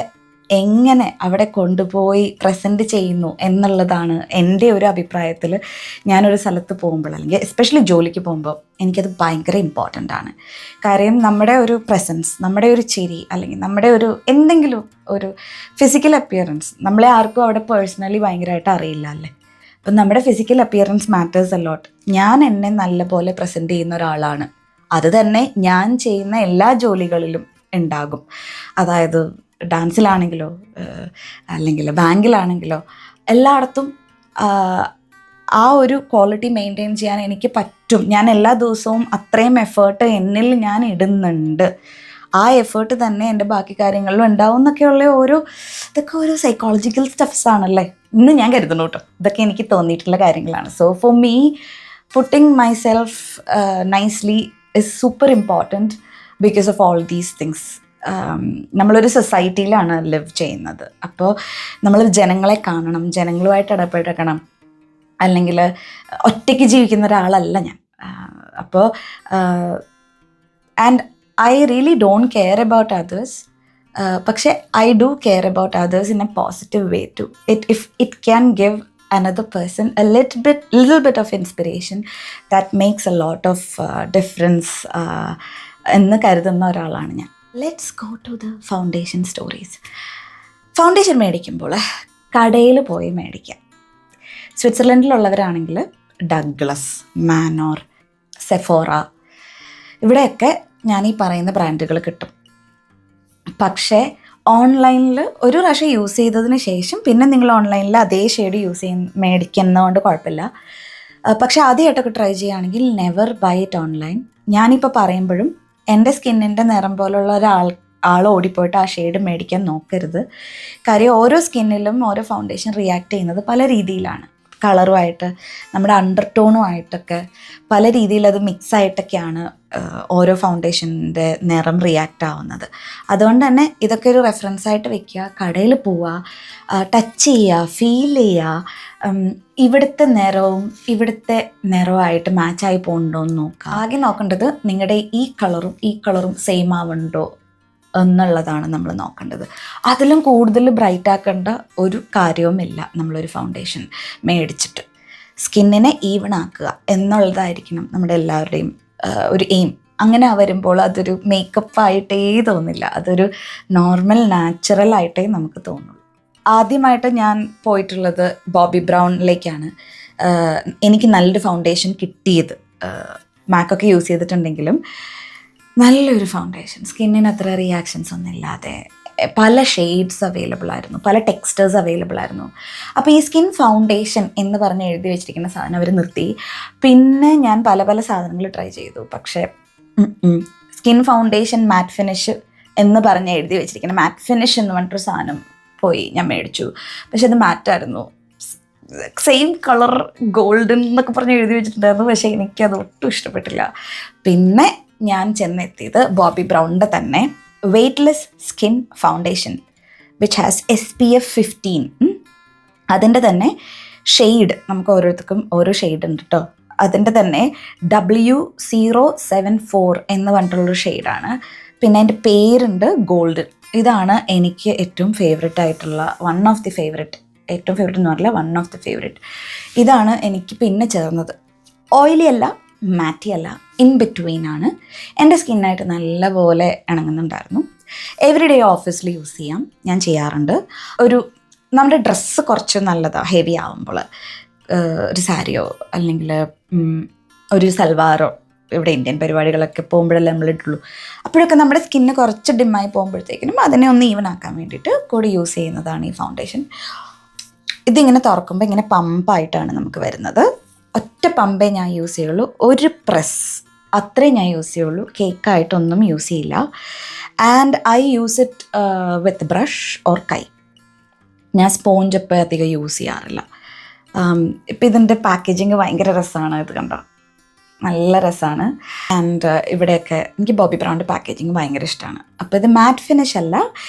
Speaker 1: എങ്ങനെ അവിടെ കൊണ്ടുപോയി പ്രസൻറ്റ് ചെയ്യുന്നു എന്നുള്ളതാണ് എൻ്റെ ഒരു അഭിപ്രായത്തിൽ. ഞാനൊരു സ്ഥലത്ത് പോകുമ്പോൾ, അല്ലെങ്കിൽ എസ്പെഷ്യലി ജോലിക്ക് പോകുമ്പോൾ എനിക്കത് ഭയങ്കര ഇമ്പോർട്ടൻ്റ് ആണ്. കാര്യം നമ്മുടെ ഒരു പ്രസൻസ്, നമ്മുടെ ഒരു ചിരി, അല്ലെങ്കിൽ നമ്മുടെ ഒരു എന്തെങ്കിലും ഒരു ഫിസിക്കൽ അപ്പിയറൻസ്, നമ്മളെ ആർക്കും അവിടെ പേഴ്സണലി ഭയങ്കരമായിട്ട് അറിയില്ല അല്ലേ. അപ്പം നമ്മുടെ ഫിസിക്കൽ അപ്പിയറൻസ് മാറ്റേഴ്സ് അലോട്ട്. ഞാൻ എന്നെ നല്ലപോലെ പ്രസൻറ്റ് ചെയ്യുന്ന ഒരാളാണ്. അത് തന്നെ ഞാൻ ചെയ്യുന്ന എല്ലാ ജോലികളിലും ഉണ്ടാകും. അതായത് ഡാൻസിലാണെങ്കിലോ അല്ലെങ്കിൽ ബാങ്കിലാണെങ്കിലോ എല്ലായിടത്തും ആ ഒരു ക്വാളിറ്റി മെയിൻറ്റെയിൻ ചെയ്യാൻ എനിക്ക് പറ്റും. ഞാൻ എല്ലാ ദിവസവും അത്രയും എഫേർട്ട് എന്നിൽ ഞാൻ ഇടുന്നുണ്ട്. ആ എഫേർട്ട് തന്നെ എൻ്റെ ബാക്കി കാര്യങ്ങളിലും ഉണ്ടാവും എന്നൊക്കെയുള്ള ഇതൊക്കെ ഒരു സൈക്കോളജിക്കൽ സ്റ്റഫ്സ് ആണല്ലേ ഇന്ന് ഞാൻ കരുതുന്നു കേട്ടോ. ഇതൊക്കെ എനിക്ക് തോന്നിയിട്ടുള്ള കാര്യങ്ങളാണ്. So for me putting myself nicely is super important because of all these things. നമ്മളൊരു സൊസൈറ്റിയിലാണ് ലിവ് ചെയ്യുന്നത്. അപ്പോൾ നമ്മൾ ജനങ്ങളെ കാണണം, ജനങ്ങളുമായിട്ട് ഇടപെടണം, അല്ലെങ്കിൽ ഒറ്റയ്ക്ക് ജീവിക്കുന്ന ഒരാളല്ല ഞാൻ. അപ്പോൾ and I really don't care about others, പക്ഷേ I do care about others in a positive way too. If it can give another person a little bit of inspiration, that makes a lot of difference എന്ന് കരുതുന്ന ഒരാളാണ് ഞാൻ. Let's go to the foundation stories. Foundation മേടിക്കുമ്പോൾ കടയിൽ പോയി മേടിക്കാം. സ്വിറ്റ്സർലൻഡിലുള്ളവരാണെങ്കിൽ Douglas, മാനോർ, Sephora, ഇവിടെയൊക്കെ ഞാൻ ഈ പറയുന്ന ബ്രാൻഡുകൾ കിട്ടും. പക്ഷേ ഓൺലൈനിൽ ഒരു പ്രാവശ്യം യൂസ് ചെയ്തതിന് ശേഷം പിന്നെ നിങ്ങൾ ഓൺലൈനിൽ അതേ ഷെയ്ഡ് മേടിക്കുന്നതുകൊണ്ട് കുഴപ്പമില്ല. പക്ഷേ ആദ്യമായിട്ടൊക്കെ ട്രൈ ചെയ്യുകയാണെങ്കിൽ നെവർ ബൈ ഇറ്റ് ഓൺലൈൻ. ഞാനിപ്പോൾ പറയുമ്പോഴും എൻ്റെ സ്കിന്നിൻ്റെ നിറം പോലുള്ള ആൾ ഓടിപ്പോയിട്ട് ആ ഷെയ്ഡ് മേടിക്കാൻ നോക്കരുത്. കാര്യം ഓരോ സ്കിന്നിലും ഓരോ ഫൗണ്ടേഷൻ റിയാക്ട് ചെയ്യുന്നത് പല രീതിയിലാണ്. കളറുമായിട്ട് നമ്മുടെ അണ്ടർടോണുമായിട്ടൊക്കെ പല രീതിയിൽ അത് മിക്സായിട്ടൊക്കെയാണ് ഓരോ ഫൗണ്ടേഷൻ്റെ നിറം റിയാക്റ്റ് ആവുന്നത്. അതുകൊണ്ട് തന്നെ ഇതൊക്കെ ഒരു റെഫറൻസായിട്ട് വെക്കുക. കടയിൽ പോവുക, ടച്ച് ചെയ്യുക, ഫീൽ ചെയ്യുക, ഇവിടുത്തെ ഇവിടുത്തെ നിറവുമായിട്ട് മാച്ചായി പോകുന്നുണ്ടോ എന്ന് നോക്കുക. ആകെ നോക്കേണ്ടത് നിങ്ങളുടെ ഈ കളറും സെയിം ആവുന്നുണ്ടോ എന്നുള്ളതാണ് നമ്മൾ നോക്കേണ്ടത്. അതിലും കൂടുതൽ ബ്രൈറ്റ് ആക്കേണ്ട ഒരു കാര്യവുമില്ല നമ്മളൊരു ഫൗണ്ടേഷൻ മേടിച്ചിട്ട്. സ്കിന്നിനെ ഈവൺ ആക്കുക എന്നുള്ളതായിരിക്കണം നമ്മുടെ എല്ലാവരുടെയും ഒരു എയിം. അങ്ങനെ വരുമ്പോൾ അതൊരു മേക്കപ്പായിട്ടേ തോന്നില്ല, അതൊരു നോർമൽ നാച്ചുറൽ ആയിട്ടേ നമുക്ക് തോന്നുള്ളൂ. ആദ്യമായിട്ട് ഞാൻ പോയിട്ടുള്ളത് ബോബി ബ്രൗണിലേക്കാണ്. എനിക്ക് നല്ലൊരു ഫൗണ്ടേഷൻ കിട്ടിയത്. മാക്കൊക്കെ യൂസ് ചെയ്തിട്ടുണ്ടെങ്കിലും നല്ലൊരു ഫൗണ്ടേഷൻ, സ്കിന്നിന് അത്ര റിയാക്ഷൻസ് ഒന്നും ഇല്ലാതെ, പല ഷെയ്ഡ്സ് അവൈലബിൾ ആയിരുന്നു, പല ടെക്സ്റ്റേഴ്സ് അവൈലബിൾ ആയിരുന്നു. അപ്പോൾ ഈ സ്കിൻ ഫൗണ്ടേഷൻ എന്ന് പറഞ്ഞ് എഴുതി വെച്ചിരിക്കുന്ന സാധനം അവർ നിർത്തി. പിന്നെ ഞാൻ പല സാധനങ്ങൾ ട്രൈ ചെയ്തു. പക്ഷേ സ്കിൻ ഫൗണ്ടേഷൻ മാറ്റ് ഫിനിഷ് എന്ന് പറഞ്ഞ് എഴുതി വെച്ചിരിക്കുന്ന മാറ്റ് ഫിനിഷ് എന്ന് പറഞ്ഞിട്ടൊരു സാധനം പോയി ഞാൻ മേടിച്ചു. പക്ഷെ അത് മാറ്റായിരുന്നു, സെയിം കളർ ഗോൾഡൻ എന്നൊക്കെ പറഞ്ഞ് എഴുതി വെച്ചിട്ടുണ്ടായിരുന്നു. പക്ഷേ എനിക്കത് ഒട്ടും ഇഷ്ടപ്പെട്ടില്ല. പിന്നെ ഞാൻ ചെന്നെത്തിയത് ബോബി ബ്രൗണിൻ്റെ തന്നെ weightless skin foundation which has SPF 15. അതിൻ്റെ തന്നെ ഷെയ്ഡ് നമുക്ക് ഓരോരുത്തർക്കും ഓരോ ഷെയ്ഡ് ഉണ്ട് കേട്ടോ. അതിൻ്റെ തന്നെ W074 എന്ന് പറഞ്ഞിട്ടുള്ളൊരു ഷെയ്ഡാണ്. പിന്നെ അതിൻ്റെ പേരുണ്ട് ഗോൾഡൻ. ഇതാണ് എനിക്ക് ഏറ്റവും ഫേവററ്റ് ആയിട്ടുള്ള ഏറ്റവും ഫേവററ്റ് എന്ന് പറഞ്ഞാൽ വൺ ഓഫ് ദി ഫേവററ്റ്. ഇതാണ് എനിക്ക് പിന്നെ ചേർന്നത്. ഓയിലി അല്ല, മാറ്റി അല്ല, ഇൻ ബിറ്റ്വീൻ ആണ്. എൻ്റെ സ്കിന്നായിട്ട് നല്ലപോലെ ഇണങ്ങുന്നുണ്ടായിരുന്നു. എവറി ഡേ ഓഫീസിൽ യൂസ് ഞാൻ ചെയ്യാറുണ്ട്. നമ്മുടെ ഡ്രസ്സ് കുറച്ച് നല്ലതാണ് ഹെവി ആകുമ്പോൾ. ഒരു സാരിയോ അല്ലെങ്കിൽ ഒരു സൽവാറോ, ഇവിടെ ഇന്ത്യൻ പരിപാടികളൊക്കെ പോകുമ്പോഴല്ലേ നമ്മൾ ഇട്ടുള്ളൂ. അപ്പോഴൊക്കെ നമ്മുടെ സ്കിന്ന് കുറച്ച് ഡിമ്മായി പോകുമ്പോഴത്തേക്കിനും അതിനെ ഒന്ന് ഈവൻ ആക്കാൻ വേണ്ടിയിട്ട് കൂടി യൂസ് ചെയ്യുന്നതാണ് ഈ ഫൗണ്ടേഷൻ. ഇതിങ്ങനെ തുറക്കുമ്പോൾ ഇങ്ങനെ പമ്പായിട്ടാണ് നമുക്ക് വരുന്നത്. ഒറ്റ പമ്പേ ഞാൻ യൂസ് ചെയ്യുള്ളൂ, ഒരു പ്രസ് അത്രേ ഞാൻ യൂസ് ചെയ്യുള്ളൂ. കേക്കായിട്ടൊന്നും യൂസ് ചെയ്യില്ല. And I use it with brush or കൈ. ഞാൻ സ്പോഞ്ച് ഇപ്പോൾ അധികം യൂസ് ചെയ്യാറില്ല. ഇപ്പം ഇതിൻ്റെ പാക്കേജിങ് ഭയങ്കര രസമാണ്. ഇത് കണ്ടോ, നല്ല രസമാണ്. ആൻഡ് ഇവിടെയൊക്കെ എനിക്ക് ബോബി ബ്രൗണിൻ്റെ പാക്കേജിങ് ഭയങ്കര ഇഷ്ടമാണ്. അപ്പോൾ ഇത് മാറ്റ് ഫിനിഷ് അല്ല.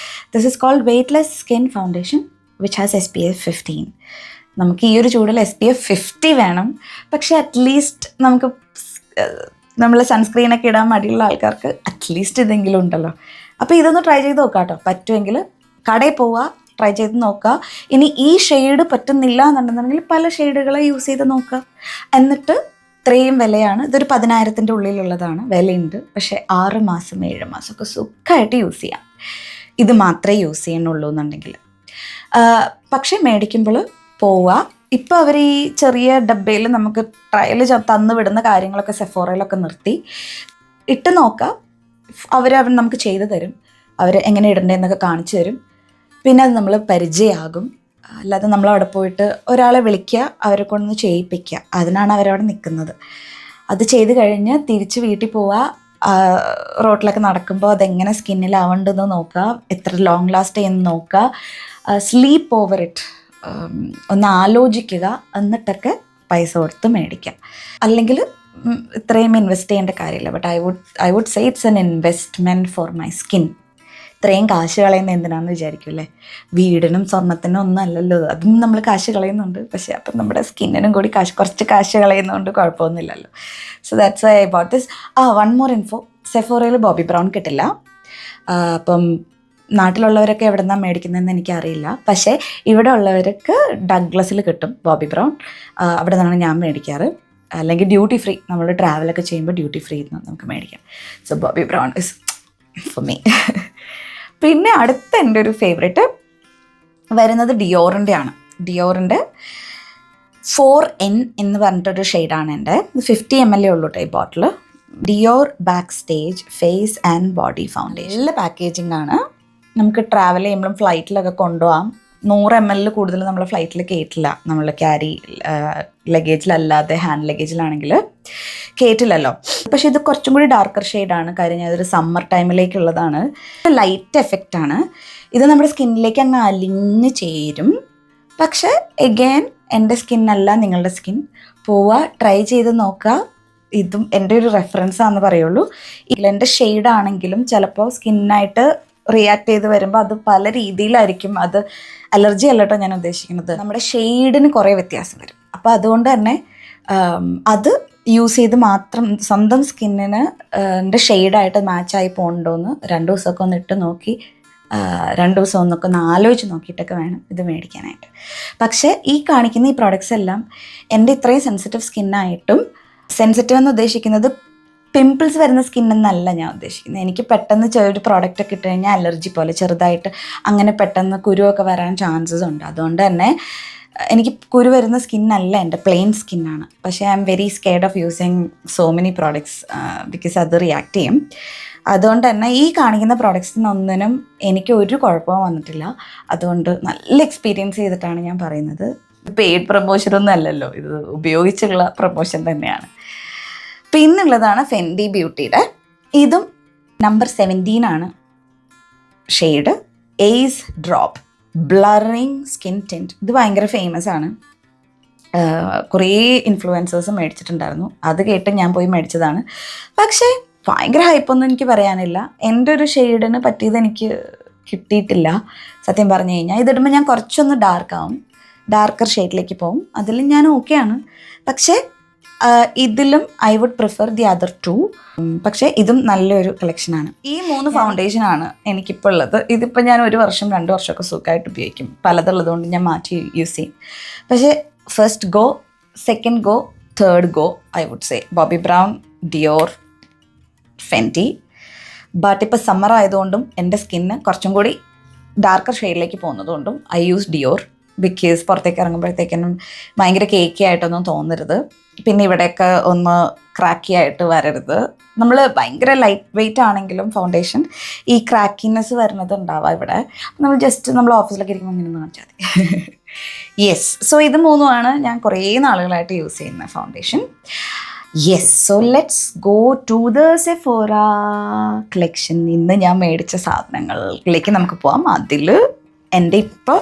Speaker 1: This is called weightless skin foundation which has SPF 15. നമുക്ക് ഈ ഒരു ചൂടിൽ SPF 50 വേണം. പക്ഷേ അറ്റ്ലീസ്റ്റ് നമ്മൾ സൺസ്ക്രീനൊക്കെ ഇടാൻ മടിയുള്ള ആൾക്കാർക്ക് അറ്റ്ലീസ്റ്റ് ഇതെങ്കിലും ഉണ്ടല്ലോ. അപ്പോൾ ഇതൊന്ന് ട്രൈ ചെയ്ത് നോക്കാം കേട്ടോ. പറ്റുമെങ്കിൽ കടയിൽ പോവുക, ട്രൈ ചെയ്ത് നോക്കുക. ഇനി ഈ ഷെയ്ഡ് പറ്റുന്നില്ല എന്നുണ്ടെന്നുണ്ടെങ്കിൽ പല ഷെയ്ഡുകളെ യൂസ് ചെയ്ത് നോക്കുക. എന്നിട്ട് ഇത്രയും വിലയാണ്, ഇതൊരു 10,000-ൻ്റെ ഉള്ളിലുള്ളതാണ്, വിലയുണ്ട്. പക്ഷേ 6 മാസം 7 മാസമൊക്കെ സുഖമായിട്ട് യൂസ് ചെയ്യാം. ഇത് മാത്രമേ യൂസ് ചെയ്യണുള്ളൂ എന്നുണ്ടെങ്കിൽ. പക്ഷേ മേടിക്കുമ്പോൾ പോവുക. ഇപ്പോൾ അവർ ഈ ചെറിയ ഡബ്ബയിൽ നമുക്ക് ട്രയൽ തന്നു വിടുന്ന കാര്യങ്ങളൊക്കെ സെഫോറയിലൊക്കെ നിർത്തി ഇട്ട് നോക്കുക. അവർ നമുക്ക് ചെയ്തു തരും, അവർ എങ്ങനെ ഇടേണ്ടതെന്നൊക്കെ കാണിച്ചു തരും. പിന്നെ അത് നമ്മൾ പരിചയമാകും. അല്ലാതെ നമ്മളവിടെ പോയിട്ട് ഒരാളെ വിളിക്കുക, അവരെ കൊണ്ടൊന്ന് ചെയ്യിപ്പിക്കുക, അതിനാണ് അവരവിടെ നിൽക്കുന്നത്. അത് ചെയ്ത് കഴിഞ്ഞ് തിരിച്ച് വീട്ടിൽ പോവുക. റോട്ടിലൊക്കെ നടക്കുമ്പോൾ അതെങ്ങനെ സ്കിന്നിലാവേണ്ടതെന്ന് നോക്കുക, എത്ര ലോങ് ലാസ്റ്റ് ചെയ്യുമെന്ന് നോക്കുക, സ്ലീപ്പ് ഓവർ ഇറ്റ് ഒന്ന് ആലോചിക്കുക, എന്നിട്ടൊക്കെ പൈസ കൊടുത്ത് മേടിക്കാം. അല്ലെങ്കിൽ ഇത്രയും ഇൻവെസ്റ്റ് ചെയ്യേണ്ട കാര്യമില്ല. But I would say it's an investment for my skin. ഇത്രയും കാശ് കളയുന്ന എന്തിനാന്ന് വിചാരിക്കും അല്ലേ? വീടിനും സ്വർണ്ണത്തിനും ഒന്നും അല്ലല്ലോ, അതും നമ്മൾ കാശ് കളയുന്നുണ്ട്. പക്ഷേ അപ്പം നമ്മുടെ സ്കിന്നിനും കൂടി കുറച്ച് കാശ് കളയുന്നതുകൊണ്ട് കുഴപ്പമൊന്നുമില്ലല്ലോ. So that's why I bought this. One more info, സെഫോറയിൽ ബോബി ബ്രൗൺ കിട്ടില്ല. അപ്പം നാട്ടിലുള്ളവരൊക്കെ എവിടെ നിന്നാണ് മേടിക്കുന്നതെന്ന് എനിക്കറിയില്ല. പക്ഷേ ഇവിടെ ഉള്ളവർക്ക് ഡഗ്ലസിൽ കിട്ടും ബോബി ബ്രൗൺ. അവിടെ നിന്നാണ് ഞാൻ മേടിക്കാറ്. അല്ലെങ്കിൽ ഡ്യൂട്ടി ഫ്രീ, നമ്മൾ ട്രാവലൊക്കെ ചെയ്യുമ്പോൾ ഡ്യൂട്ടി ഫ്രീ നമുക്ക് മേടിക്കാം. So Bobby brown is for me. പിന്നെ അടുത്ത എൻ്റെ ഒരു ഫേവറേറ്റ് വരുന്നത് ഡിയോറിൻ്റെ ആണ്. ഡിയോറിൻ്റെ 4N എന്ന് പറഞ്ഞിട്ടൊരു ഷെയ്ഡാണ് എൻ്റെ. 50 ml ഉള്ളൂ ഈ bottle. Dior backstage face and body foundation. നല്ല പാക്കേജിംഗ് ആണ്. നമുക്ക് ട്രാവൽ ചെയ്യുമ്പോഴും ഫ്ലൈറ്റിലൊക്കെ കൊണ്ടുപോകാം. 100 ml കൂടുതൽ നമ്മൾ ഫ്ലൈറ്റിൽ കയറ്റില്ല, നമ്മൾ ക്യാരി ലഗേജിലല്ലാതെ ഹാൻഡ് ലഗേജിലാണെങ്കിൽ. കേട്ടില്ലല്ലോ. പക്ഷെ ഇത് കുറച്ചും കൂടി ഡാർക്കർ ഷെയ്ഡാണ്. കാര്യം ഞാൻ ഇതൊരു സമ്മർ ടൈമിലേക്കുള്ളതാണ്. ലൈറ്റ് എഫക്റ്റ് ആണ്. ഇത് നമ്മുടെ സ്കിന്നിലേക്ക് അങ്ങ് അലിഞ്ഞ് ചേരും. പക്ഷെ എഗെയിൻ എൻ്റെ സ്കിന്നല്ല നിങ്ങളുടെ സ്കിൻ. പോവുക, ട്രൈ ചെയ്ത് നോക്കുക. ഇതും എൻ്റെ ഒരു റെഫറൻസ് ആണെന്ന് പറയുള്ളൂ. എൻ്റെ ഷെയ്ഡാണെങ്കിലും ചിലപ്പോൾ സ്കിന്നായിട്ട് റിയാക്ട് ചെയ്ത് വരുമ്പോൾ അത് പല രീതിയിലായിരിക്കും. അത് അലർജി അല്ല കേട്ടോ ഞാൻ ഉദ്ദേശിക്കുന്നത്. നമ്മുടെ ഷെയ്ഡിന് കുറേ വ്യത്യാസം വരും. അപ്പോൾ അതുകൊണ്ട് തന്നെ അത് യൂസ് ചെയ്ത് മാത്രം സ്വന്തം സ്കിന്നിന് എൻ്റെ ഷെയ്ഡായിട്ട് മാച്ചായി പോകണ്ടോയെന്ന് 2 ദിവസമൊക്കെ ഒന്ന് ഇട്ട് നോക്കി 2 ദിവസം ഒന്നൊക്കെ ഒന്ന് ആലോചിച്ച് നോക്കിയിട്ടൊക്കെ വേണം ഇത് മേടിക്കാനായിട്ട്. പക്ഷേ ഈ കാണിക്കുന്ന ഈ പ്രോഡക്റ്റ്സ് എല്ലാം എൻ്റെ ഇത്രയും സെൻസിറ്റീവ് സ്കിന്നായിട്ടും, സെൻസിറ്റീവ് എന്ന് ഉദ്ദേശിക്കുന്നത് പിമ്പിൾസ് വരുന്ന സ്കിന്നെന്നല്ല ഞാൻ ഉദ്ദേശിക്കുന്നത്. എനിക്ക് പെട്ടെന്ന് ഒരു പ്രോഡക്റ്റൊക്കെ ഇട്ട് കഴിഞ്ഞാൽ അലർജി പോലെ ചെറുതായിട്ട് അങ്ങനെ പെട്ടെന്ന് കുരുവൊക്കെ വരാൻ ചാൻസസ് ഉണ്ട്. അതുകൊണ്ട് തന്നെ എനിക്ക് കുരു വരുന്ന സ്കിന്നല്ല, എൻ്റെ പ്ലെയിൻ സ്കിന്നാണ്. പക്ഷേ I am very scared of using so many products because അത് റിയാക്ട് ചെയ്യും. അതുകൊണ്ട് തന്നെ ഈ കാണിക്കുന്ന പ്രോഡക്ട്സിനൊന്നിനും എനിക്ക് ഒരു കുഴപ്പവും വന്നിട്ടില്ല. അതുകൊണ്ട് നല്ല എക്സ്പീരിയൻസ് ചെയ്തിട്ടാണ് ഞാൻ പറയുന്നത്. പെയ്ഡ് പ്രൊമോഷനൊന്നും അല്ലല്ലോ, ഇത് ഉപയോഗിച്ചുള്ള പ്രൊമോഷൻ തന്നെയാണ്. പിന്നുള്ളതാണ് ഫെൻഡി ബ്യൂട്ടിയുടെ. ഇതും നമ്പർ 17 ആണ് shade. Eaze drop blurring skin tint. ഇത് ഭയങ്കര ഫേമസ് ആണ്. കുറേ ഇൻഫ്ലുവൻസേഴ്സ് മേടിച്ചിട്ടുണ്ടായിരുന്നു. അത് കേട്ട് ഞാൻ പോയി മേടിച്ചതാണ്. പക്ഷേ ഭയങ്കര ഹൈപ്പൊന്നും എനിക്ക് പറയാനില്ല. എൻ്റെ ഒരു ഷെയ്ഡിന് പറ്റിയത് എനിക്ക് കിട്ടിയിട്ടില്ല സത്യം പറഞ്ഞു കഴിഞ്ഞാൽ. ഇതിടുമ്പോൾ ഞാൻ കുറച്ചൊന്ന് ഡാർക്കർ ഷെയ്ഡിലേക്ക് പോകും. അതിലും ഞാൻ ഓക്കെയാണ്. പക്ഷേ ഇതിലും I would prefer the other 2. പക്ഷേ ഇതും നല്ലൊരു കളക്ഷനാണ്. ഈ 3 ഫൗണ്ടേഷനാണ് എനിക്കിപ്പോൾ ഉള്ളത്. ഇതിപ്പോൾ ഞാൻ 1 വർഷം 2 വർഷമൊക്കെ സുഖമായിട്ട് ഉപയോഗിക്കും. പലതുള്ളതുകൊണ്ട് ഞാൻ മാറ്റി യൂസ് ചെയ്യും. പക്ഷേ first go, second go, third go I would say Bobbi Brown, Dior, Fenty. But ഇപ്പോൾ സമ്മർ ആയതുകൊണ്ടും എൻ്റെ സ്കിന്ന് കുറച്ചും കൂടി ഡാർക്കർ ഷെയ്ഡിലേക്ക് പോകുന്നതുകൊണ്ടും ഐ യൂസ് ഡിയോർ. ബിക്കോസ് പുറത്തേക്ക് ഇറങ്ങുമ്പോഴത്തേക്കിനും ഭയങ്കര കേക്കി ആയിട്ടൊന്നും തോന്നരുത്. പിന്നെ ഇവിടെയൊക്കെ ഒന്ന് ക്രാക്കി ആയിട്ട് വരരുത്. നമ്മൾ ഭയങ്കര ലൈറ്റ് വെയ്റ്റ് ആണെങ്കിലും ഫൗണ്ടേഷൻ ഈ ക്രാക്കിനെസ് വരുന്നത് ഉണ്ടാവുക ഇവിടെ. നമ്മൾ ജസ്റ്റ് നമ്മൾ ഓഫീസിലൊക്കെ ഇരിക്കുമ്പോൾ ഇങ്ങനെ ഒന്ന് കാണിച്ചാൽ മതി. യെസ്, സോ ഇത് 3ഉമാണ് ഞാൻ കുറേ നാളുകളായിട്ട് യൂസ് ചെയ്യുന്ന foundation. Yes, so let's go to the Sephora collection. ഇന്ന് ഞാൻ മേടിച്ച സാധനങ്ങളിലേക്ക് നമുക്ക് പോകാം. അതിൽ എൻ്റെ ഇപ്പോൾ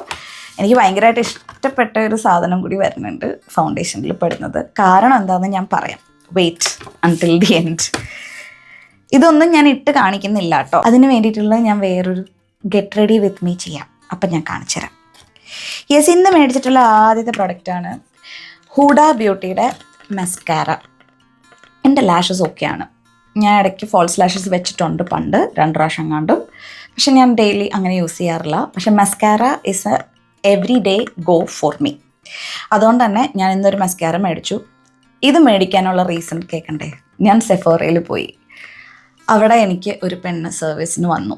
Speaker 1: എനിക്ക് ഭയങ്കരമായിട്ട് ഇഷ്ടപ്പെട്ട ഒരു സാധനം കൂടി വരുന്നുണ്ട് ഫൗണ്ടേഷനിൽ പെടുന്നത്. കാരണം എന്താണെന്ന് ഞാൻ പറയാം. Wait until the end. ഇതൊന്നും ഞാൻ ഇട്ട് കാണിക്കുന്നില്ല കേട്ടോ. അതിന് വേണ്ടിയിട്ടുള്ള ഞാൻ വേറൊരു ഗെറ്റ് റെഡി വിത്ത് മീ ചെയ്യാം. അപ്പം ഞാൻ കാണിച്ചു തരാം. യെസ്, ഇന്ന് മേടിച്ചിട്ടുള്ള ആദ്യത്തെ പ്രൊഡക്റ്റാണ് ഹൂഡ ബ്യൂട്ടിയുടെ മസ്കാര. എൻ്റെ ലാഷസ് ഓക്കെയാണ്. ഞാൻ ഇടയ്ക്ക് ഫോൾസ് ലാഷസ് വെച്ചിട്ടുണ്ട് പണ്ട് 2 പ്രാവശ്യം കണ്ടും. പക്ഷെ ഞാൻ ഡെയിലി അങ്ങനെ യൂസ് ചെയ്യാറില്ല. പക്ഷെ mascara is A every day go for me. അതുകൊണ്ട് തന്നെ ഞാൻ ഇന്നൊരു മസ്കാര മേടിച്ചു. ഇത് മേടിക്കാനുള്ള റീസൺ കേൾക്കണ്ടേ? ഞാൻ സെഫോറയിൽ പോയി. അവിടെ എനിക്ക് ഒരു പെണ്ണ് സർവീസിന് വന്നു.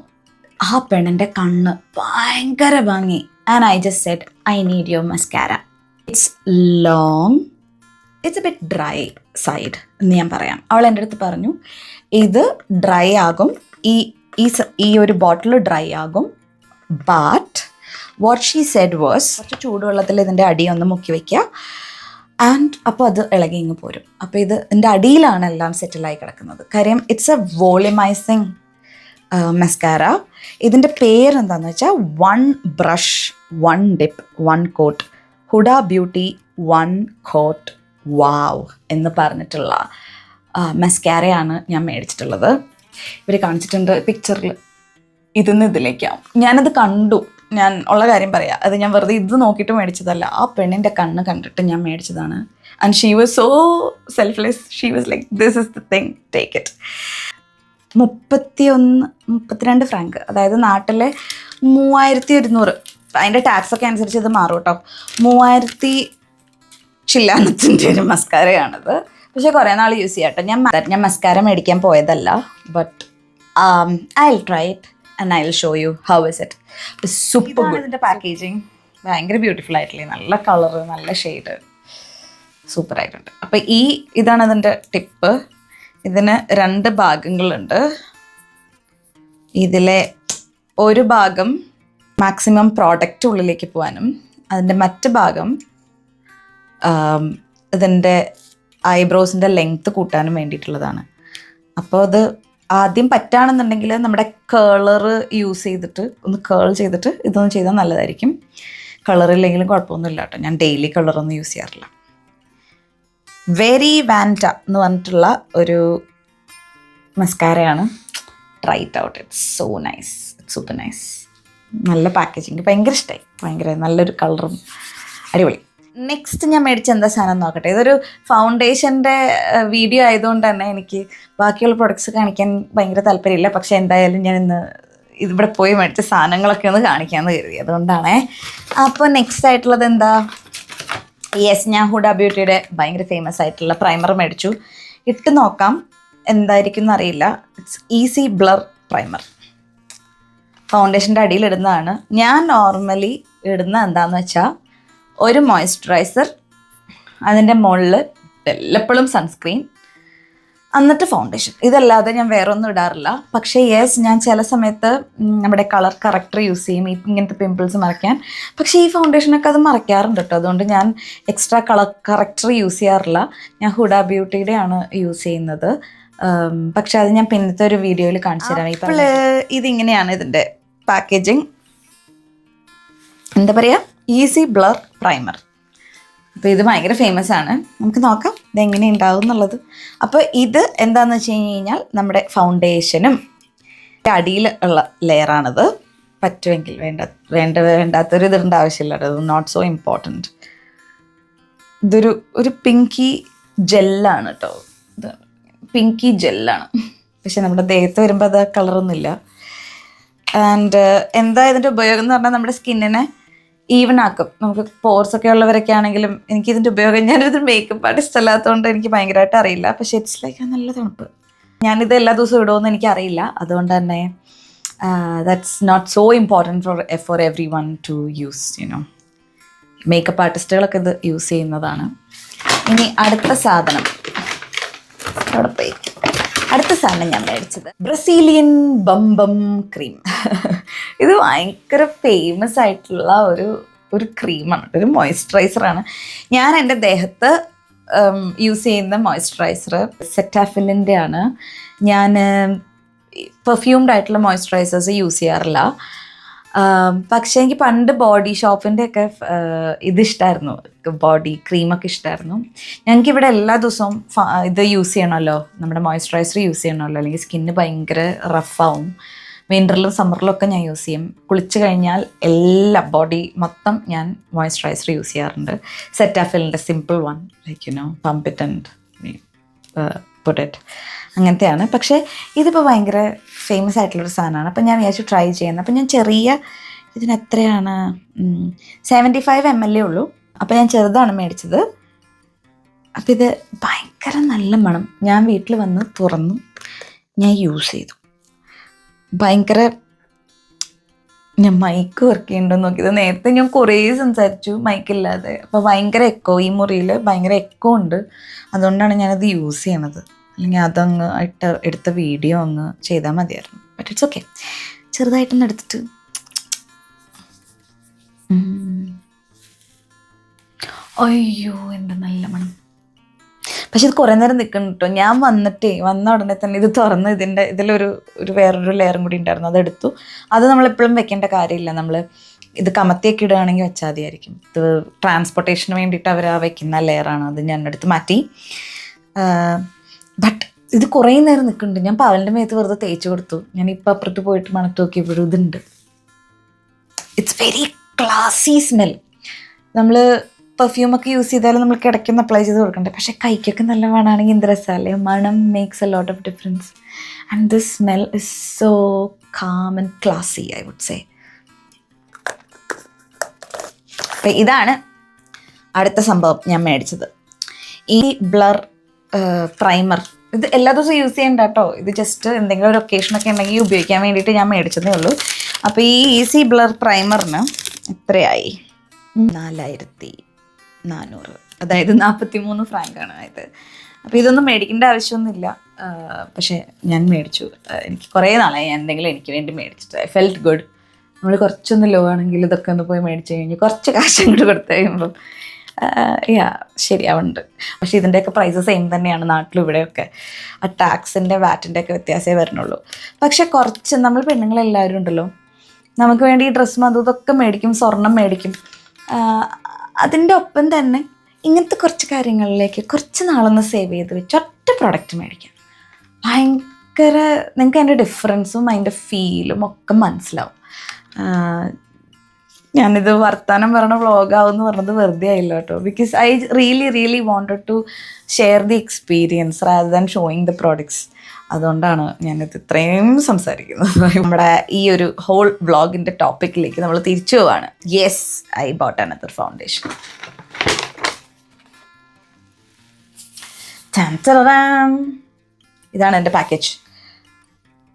Speaker 1: ആ പെണ്ണിൻ്റെ കണ്ണ് ഭയങ്കര ഭംഗി. And I just said I need your mascara. It's long, it's a bit dry side എന്ന് ഞാൻ പറയാം. അവൾ എൻ്റെ അടുത്ത് പറഞ്ഞു ഇത് ഡ്രൈ ആകും, ഈ ഒരു ബോട്ടിൽ ഡ്രൈ ആകും. But what she said was കുറച്ച് ചൂടുവെള്ളത്തിൽ ഇതിൻ്റെ അടിയൊന്ന് മുക്കി വയ്ക്കുക ആൻഡ് അപ്പോൾ അത് ഇളകി ഇങ്ങ് പോരും. അപ്പോൾ ഇതിൻ്റെ അടിയിലാണ് എല്ലാം സെറ്റിലായി കിടക്കുന്നത്. കാര്യം ഇറ്റ്സ് എ വോളിമൈസിങ് മസ്കാര. ഇതിൻ്റെ പേരെന്താണെന്ന് വെച്ചാൽ 1 brush 1 dip 1 coat Huda Beauty 1 coat wow എന്ന് പറഞ്ഞിട്ടുള്ള മസ്കാരയാണ് ഞാൻ മേടിച്ചിട്ടുള്ളത്. ഇവർ കാണിച്ചിട്ടുണ്ട് പിക്ചറിൽ. ഇതിലേക്കാവും. ഞാനത് കണ്ടു. ഞാൻ ഉള്ള കാര്യം പറയാം. അത് ഞാൻ വെറുതെ ഇത് നോക്കിയിട്ട് മേടിച്ചതല്ല. ആ പെണ്ണിൻ്റെ കണ്ണ് കണ്ടിട്ട് ഞാൻ മേടിച്ചതാണ്. And she was so selfless. She was like this is the thing, take it. 32 franc, അതായത് നാട്ടിലെ 3100. അതിൻ്റെ ടാക്സൊക്കെ അനുസരിച്ച് ഇത് മാറും കേട്ടോ. 3000 ചില്ലാനത്തിൻ്റെ ഒരു മസ്കാരയാണിത്. പക്ഷേ കുറേ നാൾ യൂസ് ചെയ്യാം കേട്ടോ. ഞാൻ മസ്കാര മേടിക്കാൻ പോയതല്ല. But I will try it and I will show you how is it. Super good. ഇതിൻ്റെ പാക്കേജിങ് ഭയങ്കര ബ്യൂട്ടിഫുൾ ആയിട്ടില്ലേ. നല്ല കളറ്, നല്ല ഷെയ്ഡ്, സൂപ്പർ ആയിട്ടുണ്ട്. അപ്പോൾ ഇതാണ് അതിൻ്റെ ടിപ്പ്. ഇതിന് 2 ഭാഗങ്ങളുണ്ട്. ഇതിലെ ഒരു ഭാഗം മാക്സിമം പ്രോഡക്റ്റ് ഉള്ളിലേക്ക് പോകാനും അതിൻ്റെ മറ്റ് ഭാഗം ഇതിൻ്റെ ഐബ്രോസിൻ്റെ ലെങ്ത്ത് കൂട്ടാനും വേണ്ടിയിട്ടുള്ളതാണ്. അപ്പോൾ അത് ആദ്യം പറ്റുകയാണെന്നുണ്ടെങ്കിൽ നമ്മുടെ കേളർ യൂസ് ചെയ്തിട്ട് ഒന്ന് കേൾ ചെയ്തിട്ട് ഇതൊന്ന് ചെയ്താൽ നല്ലതായിരിക്കും. കളറില്ലെങ്കിലും കുഴപ്പമൊന്നുമില്ല കേട്ടോ. ഞാൻ ഡെയിലി കളറൊന്നും യൂസ് ചെയ്യാറില്ല. വെരി വാൻറ്റ എന്ന് പറഞ്ഞിട്ടുള്ള ഒരു മസ്കാരയാണ്. Try it out, it's so nice, it's super nice. നല്ല പാക്കേജിങ്, ഭയങ്കര ഇഷ്ടമായി, ഭയങ്കര നല്ലൊരു കളറും, അടിപൊളി. നെക്സ്റ്റ് ഞാൻ മേടിച്ച എന്താ സാധനം നോക്കട്ടെ. ഇതൊരു ഫൗണ്ടേഷൻ്റെ വീഡിയോ ആയതുകൊണ്ട് തന്നെ എനിക്ക് ബാക്കിയുള്ള പ്രൊഡക്ട്സ് കാണിക്കാൻ ഭയങ്കര താല്പര്യമില്ല. പക്ഷേ എന്തായാലും ഞാൻ ഇന്ന് ഇവിടെ പോയി മേടിച്ച സാധനങ്ങളൊക്കെ ഒന്ന് കാണിക്കാമെന്ന് കരുതി, അതുകൊണ്ടാണേ. അപ്പോൾ നെക്സ്റ്റ് ആയിട്ടുള്ളത് എന്താ, യെസ്, ഞാൻ ഹുഡ ബ്യൂട്ടിയുടെ ഭയങ്കര ഫേമസ് ആയിട്ടുള്ള പ്രൈമർ മേടിച്ചു. ഇട്ട് നോക്കാം എന്തായിരിക്കും എന്നറിയില്ല. It's easy blur primer. ഫൗണ്ടേഷൻ്റെ അടിയിൽ ഇടുന്നതാണ്. ഞാൻ നോർമലി ഇടുന്ന എന്താണെന്ന് വെച്ചാൽ ഒരു മോയ്സ്ചറൈസർ, അതിൻ്റെ മുകളിൽ എല്ലപ്പോഴും സൺസ്ക്രീൻ, എന്നിട്ട് ഫൗണ്ടേഷൻ. ഇതല്ലാതെ ഞാൻ വേറെ ഒന്നും ഇടാറില്ല. പക്ഷേ യെസ്, ഞാൻ ചില സമയത്ത് നമ്മുടെ കളർ കറക്റ്റർ യൂസ് ചെയ്യും ഇങ്ങനത്തെ പിമ്പിൾസ് മറയ്ക്കാൻ. പക്ഷേ ഈ ഫൗണ്ടേഷനൊക്കെ അത് മറയ്ക്കാറുണ്ട് കേട്ടോ. അതുകൊണ്ട് ഞാൻ എക്സ്ട്രാ കളർ കറക്റ്റർ യൂസ് ചെയ്യാറില്ല. ഞാൻ ഹുഡ ബ്യൂട്ടിയുടെ ആണ് യൂസ് ചെയ്യുന്നത്. പക്ഷെ അത് ഞാൻ പിന്നത്തെ ഒരു വീഡിയോയിൽ കാണിച്ചു തരാം. ഇപ്പോൾ ഇതിങ്ങനെയാണ് ഇതിൻ്റെ പാക്കേജിങ്. എന്താ പറയുക, ഈസി ബ്ലർ പ്രൈമർ. അപ്പോൾ ഇത് ഭയങ്കര ഫേമസ് ആണ്. നമുക്ക് നോക്കാം ഇതെങ്ങനെ ഉണ്ടാവും എന്നുള്ളത്. അപ്പോൾ ഇത് എന്താണെന്ന് വെച്ച് കഴിഞ്ഞാൽ നമ്മുടെ ഫൗണ്ടേഷനും അടിയിൽ ഉള്ള ലെയറാണിത്. പറ്റുമെങ്കിൽ വേണ്ടാത്തൊരു ഇതിടേണ്ട ആവശ്യമില്ല. അത് നോട്ട് സോ ഇമ്പോർട്ടൻറ്റ്. ഒരു പിങ്കി ജെല്ലാണ് കേട്ടോ. ഇത് പിങ്കി ജെല്ലാണ്. പക്ഷെ നമ്മുടെ ദേഹത്ത് വരുമ്പോൾ അത് കളറൊന്നുമില്ല. ആൻഡ് എന്താ ഇതിൻ്റെ ഉപയോഗം എന്ന് പറഞ്ഞാൽ നമ്മുടെ സ്കിന്നിനെ ഈവൻ ആക്കും. നമുക്ക് പോർസൊക്കെ ഉള്ളവരൊക്കെ ആണെങ്കിലും എനിക്കിതിൻ്റെ ഉപയോഗം, ഞാനിത് മേക്കപ്പ് ആർട്ടിസ്റ്റ് അല്ലാത്തതുകൊണ്ട് എനിക്ക് ഭയങ്കരമായിട്ട് അറിയില്ല. പക്ഷേ ഇറ്റ്സ് ലൈക്ക് നല്ല തണുപ്പ്. ഞാനിത് എല്ലാ ദിവസവും ഇടുമെന്ന് എനിക്കറിയില്ല. അതുകൊണ്ട് തന്നെ that's not so important for everyone to use. Makeup ആർട്ടിസ്റ്റുകളൊക്കെ ഇത് യൂസ് ചെയ്യുന്നതാണ്. ഇനി അടുത്ത സാധനം ഞാൻ മേടിച്ചത് ബ്രസീലിയൻ ബംബം ക്രീം. ഇത് ഭയങ്കര ഫേമസ് ആയിട്ടുള്ള ഒരു ക്രീമാണ്, ഒരു മോയ്സ്ചറൈസറാണ്. ഞാൻ എൻ്റെ ദേഹത്ത് യൂസ് ചെയ്യുന്ന മോയ്സ്ചറൈസർ സെറ്റാഫിലിൻ്റെ ആണ്. ഞാൻ പെർഫ്യൂംഡ് ആയിട്ടുള്ള മോയ്സ്ചറൈസേഴ്സ് യൂസ് ചെയ്യാറില്ല. പക്ഷേ എനിക്ക് പണ്ട് ബോഡി ഷോപ്പിൻ്റെ ഒക്കെ ഇതിഷ്ടമായിരുന്നു, ബോഡി ക്രീമൊക്കെ ഇഷ്ടമായിരുന്നു. ഞങ്ങൾക്കിവിടെ എല്ലാ ദിവസവും ഇത് യൂസ് ചെയ്യണമല്ലോ, നമ്മുടെ മോയ്സ്ചറൈസർ യൂസ് ചെയ്യണമല്ലോ, അല്ലെങ്കിൽ സ്കിന്ന് ഭയങ്കര റഫാവും. വിൻ്ററിലും സമ്മറിലും ഒക്കെ ഞാൻ യൂസ് ചെയ്യും. കുളിച്ച് കഴിഞ്ഞാൽ എല്ലാ ബോഡി മൊത്തം ഞാൻ മോയ്സ്ചറൈസർ യൂസ് ചെയ്യാറുണ്ട്. സെറ്റാഫിലിൻ്റെ simple one, like pump it and put it, അങ്ങനത്തെയാണ്. പക്ഷേ ഇതിപ്പോൾ ഭയങ്കര ഫേമസ് ആയിട്ടുള്ളൊരു സാധനമാണ്. അപ്പം ഞാൻ വിചാരിച്ചു ട്രൈ ചെയ്യുന്നത്. അപ്പം ഞാൻ ഇതിന് എത്രയാണ്, 75 ml ഉള്ളൂ. അപ്പോൾ ഞാൻ ചെറുതാണ് മേടിച്ചത്. അപ്പം ഇത് ഭയങ്കര നല്ല മണം. ഞാൻ വീട്ടിൽ വന്ന് തുറന്നു, ഞാൻ യൂസ് ചെയ്തു. ഭയങ്കര, ഞാൻ മൈക്ക് വർക്ക് ചെയ്യുന്നുണ്ടോ നോക്കിയത്. നേരത്തെ ഞാൻ കുറേ സംസാരിച്ചു മൈക്കില്ലാതെ. അപ്പോൾ ഭയങ്കര എക്കോ, ഈ മുറിയിൽ ഭയങ്കര എക്കോ ഉണ്ട്. അതുകൊണ്ടാണ് ഞാനത് യൂസ് ചെയ്യണത്. അല്ലെങ്കിൽ അതങ്ങ് എടുത്ത വീഡിയോ അങ്ങ് ചെയ്താൽ മതിയായിരുന്നു. But it's okay. ചെറുതായിട്ടൊന്ന് എടുത്തിട്ട് അയ്യോ എന്താ നല്ല മണം. പക്ഷെ ഇത് കുറേ നേരം നിൽക്കണം കേട്ടോ. ഞാൻ വന്ന ഉടനെ തന്നെ ഇത് തുറന്ന് ഇതിലൊരു വേറൊരു ലെയറും കൂടി ഉണ്ടായിരുന്നു, അതെടുത്തു. അത് നമ്മളെപ്പോഴും വെക്കേണ്ട കാര്യമില്ല. നമ്മൾ ഇത് കമത്തിയൊക്കെ ഇടുകയാണെങ്കിൽ വെച്ചാൽ മതിയായിരിക്കും. ഇത് ട്രാൻസ്പോർട്ടേഷന് വേണ്ടിയിട്ട് അവർ വെക്കുന്ന ലെയറാണ്. അത് ഞാൻ എടുത്ത് മാറ്റി. ബട്ട് ഇത് കുറേ നേരം നിൽക്കുന്നുണ്ട്. ഞാൻ പവലിൻ്റെ മേത്ത് വെറുതെ തേച്ച് കൊടുത്തു. ഞാൻ ഇപ്പം അപ്പുറത്ത് പോയിട്ട് മണത്ത് നോക്കിയപ്പോഴും ഇതുണ്ട്. It's very ക്ലാസി smell. നമ്മൾ പെർഫ്യൂമൊക്കെ യൂസ് ചെയ്താലും നമ്മൾ കിടക്കുന്ന അപ്ലൈ ചെയ്ത് കൊടുക്കണ്ടേ. പക്ഷേ കൈക്കൊക്കെ നല്ല മണമാണെങ്കിൽ എന്ത് രസമല്ലേ. മണം makes a lot of difference. And this smell is so calm and classy, I would say. അപ്പം ഇതാണ് അടുത്ത സംഭവം ഞാൻ മേടിച്ചത്, ഈ ബ്ലർ പ്രൈമർ. ഇത് എല്ലാ ദിവസവും യൂസ് ചെയ്യണ്ട കേട്ടോ. ഇത് ജസ്റ്റ് എന്തെങ്കിലും ഒരു ഒക്കേഷനൊക്കെ ഉണ്ടെങ്കിൽ ഉപയോഗിക്കാൻ വേണ്ടിയിട്ട് ഞാൻ മേടിച്ചതേ ഉള്ളൂ. അപ്പോൾ ഈ ഈസി ബ്ലർ പ്രൈമറിന് എത്രയായി, 4400, അതായത് 43 ഫ്രാങ്കാണ് ആയത്. അപ്പോൾ ഇതൊന്നും മേടിക്കേണ്ട ആവശ്യമൊന്നുമില്ല. പക്ഷേ ഞാൻ മേടിച്ചു. എനിക്ക് കുറേ നാളായി ഞാൻ എന്തെങ്കിലും എനിക്ക് വേണ്ടി മേടിച്ചിട്ട്. I felt good. നമ്മൾ കുറച്ചൊന്ന് ലോ ആണെങ്കിൽ ഇതൊക്കെ ഒന്ന് പോയി മേടിച്ച് കഴിഞ്ഞ് കുറച്ച് കാശ് അങ്ങോട്ട് കൊടുത്തു കഴിയുമ്പം യാ ശരിയാവുന്നുണ്ട്. പക്ഷേ ഇതിൻ്റെയൊക്കെ പ്രൈസ് സെയിം തന്നെയാണ് നാട്ടിലും ഇവിടെയൊക്കെ. ആ ടാക്സിൻ്റെ വാറ്റിൻ്റെ ഒക്കെ വ്യത്യാസമേ വരുന്നുള്ളൂ. പക്ഷെ കുറച്ച് നമ്മൾ പെണ്ണുങ്ങളെല്ലാവരും ഉണ്ടല്ലോ, നമുക്ക് വേണ്ടി ഈ ഡ്രസ്സും അതും ഇതൊക്കെ മേടിക്കും, സ്വർണം മേടിക്കും. അതിൻ്റെ ഒപ്പം തന്നെ ഇങ്ങനത്തെ കുറച്ച് കാര്യങ്ങളിലേക്ക് കുറച്ച് നാളൊന്ന് സേവ് ചെയ്ത് വെച്ച് ഒറ്റ പ്രൊഡക്റ്റ് മേടിക്കാം. ഭയങ്കര നിങ്ങൾക്ക് അതിൻ്റെ ഡിഫറൻസും അതിൻ്റെ ഫീലും ഒക്കെ മനസ്സിലാവും. ഞാനിത് വർത്താനം പറഞ്ഞ വ്ളോഗാവും എന്ന് പറഞ്ഞത് വെറുതെ ആയില്ല കേട്ടോ. Because I really wanted to share the experience rather than showing the products. അതുകൊണ്ടാണ് ഞാനിത് ഇത്രയും സംസാരിക്കുന്നത്. നമ്മുടെ ഈ ഒരു ഹോൾ വ്ളോഗിൻ്റെ ടോപ്പിക്കിലേക്ക് നമ്മൾ തിരിച്ചു പോവാണ്. Yes, I bought another foundation. ഇതാണ് എൻ്റെ package.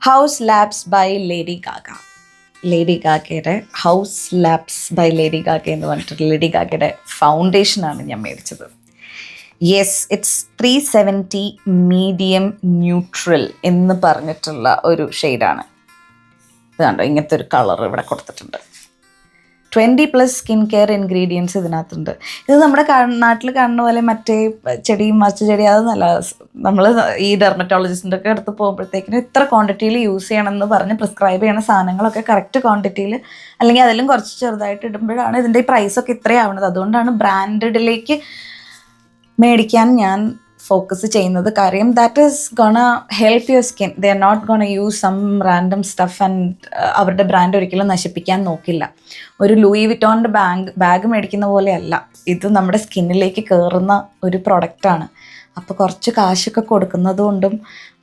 Speaker 1: Haus Labs by Lady Gaga. Lady ഗാഗയുടെ Haus Labs by Lady Gaga എന്ന് പറഞ്ഞിട്ട് ലേഡി ഗാഗയുടെ ഫൗണ്ടേഷനാണ് ഞാൻ മേടിച്ചത്. യെസ്, ഇറ്റ്സ് 370 മീഡിയം ന്യൂട്രൽ എന്ന് പറഞ്ഞിട്ടുള്ള ഒരു ഷെയ്ഡാണ്. ഇത് കണ്ടോ, ഇങ്ങനത്തെ ഒരു കളർ ഇവിടെ കൊടുത്തിട്ടുണ്ട്. 20+ സ്കിൻ കെയർ ഇൻഗ്രീഡിയൻസ് ഇതിനകത്തുണ്ട്. ഇത് നമ്മുടെ നാട്ടിൽ കാണുന്ന പോലെ മറ്റേ ചെടിയും മറിച്ച ചെടി അതൊന്നല്ല. നമ്മൾ ഈ ഡെർമറ്റോളജിസ്റ്റിൻ്റെ ഒക്കെ അടുത്ത് പോകുമ്പോഴത്തേക്കിനും ഇത്ര ക്വാണ്ടിറ്റിയിൽ യൂസ് ചെയ്യണമെന്ന് പറഞ്ഞ് പ്രിസ്ക്രൈബ് ചെയ്യണ സാധനങ്ങളൊക്കെ കറക്റ്റ് ക്വാണ്ടിറ്റിയിൽ അല്ലെങ്കിൽ അതിലും കുറച്ച് ചെറുതായിട്ട് ഇടുമ്പോഴാണ് ഇതിൻ്റെ ഈ പ്രൈസൊക്കെ ഇത്രയാവുന്നത്. അതുകൊണ്ടാണ് ബ്രാൻഡഡിലേക്ക് മേടിക്കാൻ ഞാൻ ഫോക്കസ് ചെയ്യുന്നത്. കാര്യം that is gonna help your skin. They are not gonna use some random stuff and അവരുടെ ബ്രാൻഡ് ഒരിക്കലും നശിപ്പിക്കാൻ നോക്കില്ല. ഒരു ലൂയി വിറ്റോണിൻ്റെ ബാഗ് മേടിക്കുന്ന പോലെയല്ല ഇത്. നമ്മുടെ സ്കിന്നിലേക്ക് കയറുന്ന ഒരു പ്രൊഡക്റ്റാണ്. അപ്പോൾ കുറച്ച് കാശൊക്കെ കൊടുക്കുന്നത് കൊണ്ടും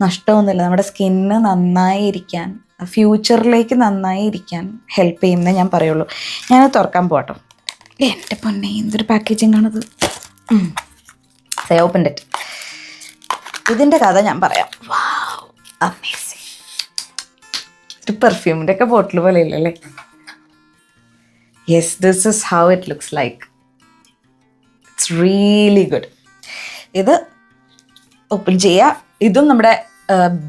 Speaker 1: നഷ്ടമൊന്നുമില്ല. നമ്മുടെ സ്കിന്ന് നന്നായി ഇരിക്കാൻ, ഫ്യൂച്ചറിലേക്ക് നന്നായി ഇരിക്കാൻ ഹെൽപ്പ് ചെയ്യുമെന്നേ ഞാൻ പറയുള്ളൂ. ഞാനത് തുറക്കാൻ പോകട്ടോ. എൻ്റെ പൊന്നെ, എന്തൊരു പാക്കേജിങ് ആണത്. Open it. ഇതിൻ്റെ കഥ ഞാൻ പറയാം. വാവ്, അമേസിങ്. ഒരു പെർഫ്യൂമിൻ്റെ ഒക്കെ ബോട്ടിൽ പോലെ ഇല്ലല്ലേ? Yes, this is how it looks like. It's really good. ഇത് ഓപ്പൺ ചെയ്യുക. ഇതും നമ്മുടെ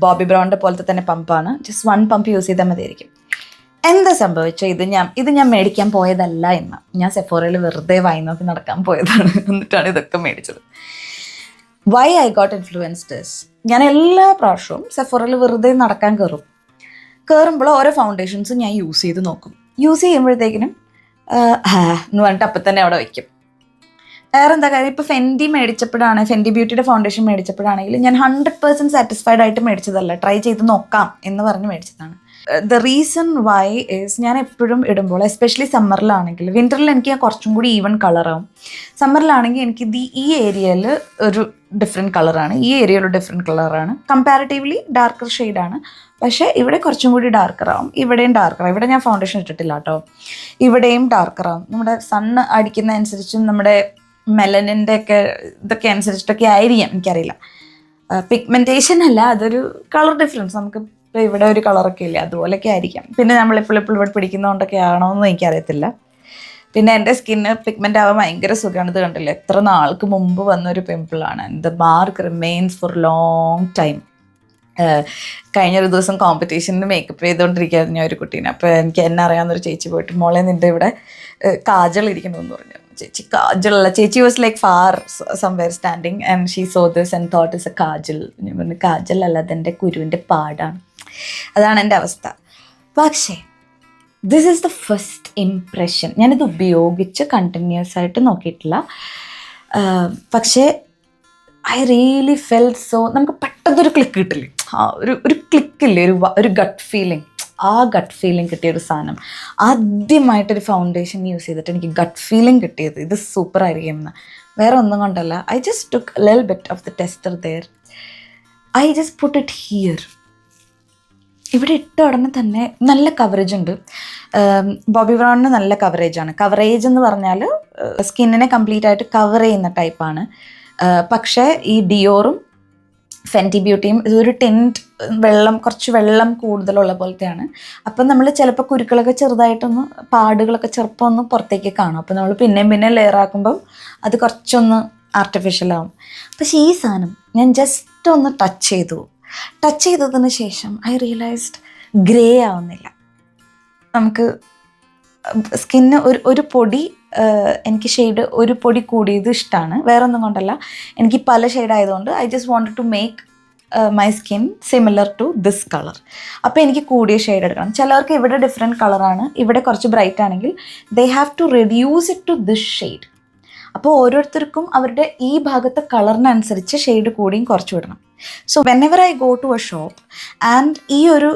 Speaker 1: ബോബി ബ്രൗണിൻ്റെ പോലത്തെ തന്നെ പമ്പാണ്. ജസ്റ്റ് 1 പമ്പ് യൂസ് ചെയ്താൽ മതിയായിരിക്കും. എന്താ സംഭവിച്ചോ, ഇത് ഞാൻ മേടിക്കാൻ പോയതല്ല എന്ന്. ഞാൻ സെഫോറയിൽ വെറുതെ വായി നോക്കി നടക്കാൻ പോയതാണ്. എന്നിട്ടാണ് ഇതൊക്കെ മേടിച്ചത്. Why I got influenced is, ഞാൻ എല്ലാ പ്രാവശ്യവും സെഫോറയിൽ വെറുതെ നടക്കാൻ കയറുമ്പോൾ ഓരോ ഫൗണ്ടേഷൻസും ഞാൻ യൂസ് ചെയ്ത് നോക്കും. യൂസ് ചെയ്യുമ്പോഴത്തേക്കിനും എന്ന് പറഞ്ഞിട്ട് അപ്പം തന്നെ അവിടെ വയ്ക്കും. വേറെ എന്താ കാര്യം, ഇപ്പോൾ ഫെൻഡി ബ്യൂട്ടിയുടെ ഫൗണ്ടേഷൻ മേടിച്ചപ്പോഴാണെങ്കിലും ഞാൻ 100% സാറ്റിസ്ഫൈഡ് ആയിട്ട് മേടിച്ചതല്ല, ട്രൈ ചെയ്ത് നോക്കാം എന്ന് പറഞ്ഞ് മേടിച്ചതാണ്. ദ റീസൺ വൈ ഈസ്, ഞാൻ എപ്പോഴും ഇടുമ്പോൾ എസ്പെഷ്യലി സമ്മറിലാണെങ്കിൽ, വിൻ്ററിൽ എനിക്ക് കുറച്ചും കൂടി ഈവൻ കളറാവും. സമ്മറിലാണെങ്കിൽ എനിക്ക് ഈ ഏരിയയിൽ ഒരു ഡിഫറെൻറ്റ് കളറാണ്, ഈ ഏരിയയിൽ ഒരു ഡിഫറെൻറ്റ് കളറാണ്. കമ്പാരിറ്റീവ്ലി ഡാർക്കർ ഷെയ്ഡാണ്, പക്ഷേ ഇവിടെ കുറച്ചും കൂടി ഡാർക്കറാവും, ഇവിടെയും ഡാർക്കറാവും. ഇവിടെ ഞാൻ ഫൗണ്ടേഷൻ ഇട്ടിട്ടില്ല കേട്ടോ. ഇവിടെയും ഡാർക്കറാവും. നമ്മുടെ സണ്ണ് അടിക്കുന്ന അനുസരിച്ചും നമ്മുടെ മെലനിൻ്റെ ഒക്കെ ഇതൊക്കെ അനുസരിച്ചിട്ടൊക്കെ ആയിരിക്കാം, എനിക്കറിയില്ല. പിഗ്മെൻറ്റേഷൻ അല്ല, അതൊരു കളർ ഡിഫറൻസ്. നമുക്ക് ഇപ്പോൾ ഇവിടെ ഒരു കളറൊക്കെ ഇല്ലേ, അതുപോലെയൊക്കെ ആയിരിക്കാം. പിന്നെ നമ്മളിപ്പോൾ ഇവിടെ പിടിക്കുന്നതുകൊണ്ടൊക്കെ ആണോ എന്ന് എനിക്കറിയത്തില്ല. പിന്നെ എൻ്റെ സ്കിന്ന് പിഗ്മെൻ്റ് ആവാൻ ഭയങ്കര സുഖമാണ്. ഇത് കണ്ടില്ലേ, എത്ര നാൾക്ക് മുമ്പ് വന്നൊരു പിമ്പിളാണ്. The mark remains for long time. കഴിഞ്ഞൊരു ദിവസം കോമ്പറ്റീഷന് മേക്കപ്പ് ചെയ്തുകൊണ്ടിരിക്കുകയായിരുന്നു ഞാൻ ഒരു കുട്ടീനെ. അപ്പോൾ എന്നെ അറിയാവുന്നൊരു ചേച്ചി പോയിട്ട്, മോളെ നിൻ്റെ ഇവിടെ കാജൽ ഇരിക്കണമെന്ന് പറഞ്ഞു. ചേച്ചി കാജലല്ല, ചേച്ചി was like far somewhere standing and she so this and thought is A kajal. ഞാൻ പറഞ്ഞു കാജൽ അല്ല, അതെൻ്റെ കുരുവിൻ്റെ പാടാണ്. അതാണ് എൻ്റെ അവസ്ഥ. പക്ഷേ this is the first impression. ഞാനിത് ഉപയോഗിച്ച് കണ്ടിന്യൂസ് ആയിട്ട് നോക്കിയിട്ടില്ല. പക്ഷേ ഐ റിയലി ഫെൽ സോ, നമുക്ക് പെട്ടെന്നൊരു ക്ലിക്ക് കിട്ടില്ലേ, ഒരു ക്ലിക്കില്ലേ, ഒരു ഗട്ട് ഫീലിംഗ്. ആ ഗട്ട് ഫീലിംഗ് കിട്ടിയൊരു സാധനം. ആദ്യമായിട്ടൊരു ഫൗണ്ടേഷൻ യൂസ് ചെയ്തിട്ട് എനിക്ക് ഗട്ട് ഫീലിംഗ് കിട്ടിയത് ഇത് സൂപ്പർ ആയിരിക്കും എന്ന്. വേറെ ഒന്നും കൊണ്ടല്ല, I just took a little bit of the tester there. I just put it here. ഇവിടെ ഇട്ട ഉടനെ തന്നെ നല്ല കവറേജ് ഉണ്ട്. ബോബി ബ്രൗണിന് നല്ല കവറേജാണ്. കവറേജ് എന്ന് പറഞ്ഞാൽ സ്കിന്നിനെ കംപ്ലീറ്റ് ആയിട്ട് കവർ ചെയ്യുന്ന ടൈപ്പാണ്. പക്ഷേ ഈ ഡിയോറും ഫെൻറ്റി ബ്യൂട്ടിയും ഇതൊരു ടിൻറ്റ് കുറച്ച് വെള്ളം കൂടുതലുള്ള പോലത്തെയാണ്. അപ്പം നമ്മൾ ചിലപ്പോൾ കുരുക്കളൊക്കെ ചെറുതായിട്ടൊന്ന്, പാടുകളൊക്കെ ചെറുപ്പം ഒന്ന് പുറത്തേക്ക് കാണും. അപ്പോൾ നമ്മൾ പിന്നെയും ലെയർ ആക്കുമ്പം അത് കുറച്ചൊന്ന് ആർട്ടിഫിഷ്യലാവും. പക്ഷേ ഈ സാധനം ഞാൻ ജസ്റ്റ് ഒന്ന് ടച്ച് ചെയ്തതിന് ശേഷം ഐ റിയലൈസ്ഡ് ഗ്രേ ആവുന്നില്ല. നമുക്ക് സ്കിന്ന് ഒരു പൊടി എനിക്ക് ഷെയ്ഡ് ഒരു പൊടി കൂടിയത് ഇഷ്ടമാണ്, വേറെ ഒന്നും കൊണ്ടല്ല. എനിക്ക് പല ഷെയ്ഡ് ആയതുകൊണ്ട് I just wanted to make my skin similar to this colour. അപ്പോൾ എനിക്ക് കൂടിയ ഷെയ്ഡ് എടുക്കണം. ചിലർക്ക് ഇവിടെ ഡിഫറെൻറ്റ് കളറാണ്, ഇവിടെ കുറച്ച് ബ്രൈറ്റ് ആണെങ്കിൽ they have to reduce it to this shade. അപ്പോൾ ഓരോരുത്തർക്കും അവരുടെ ഈ ഭാഗത്തെ കളറിനനുസരിച്ച് ഷെയ്ഡ് കൂടിയും കുറച്ച് വിടണം. So whenever I go to a shop and ഈ ഒരു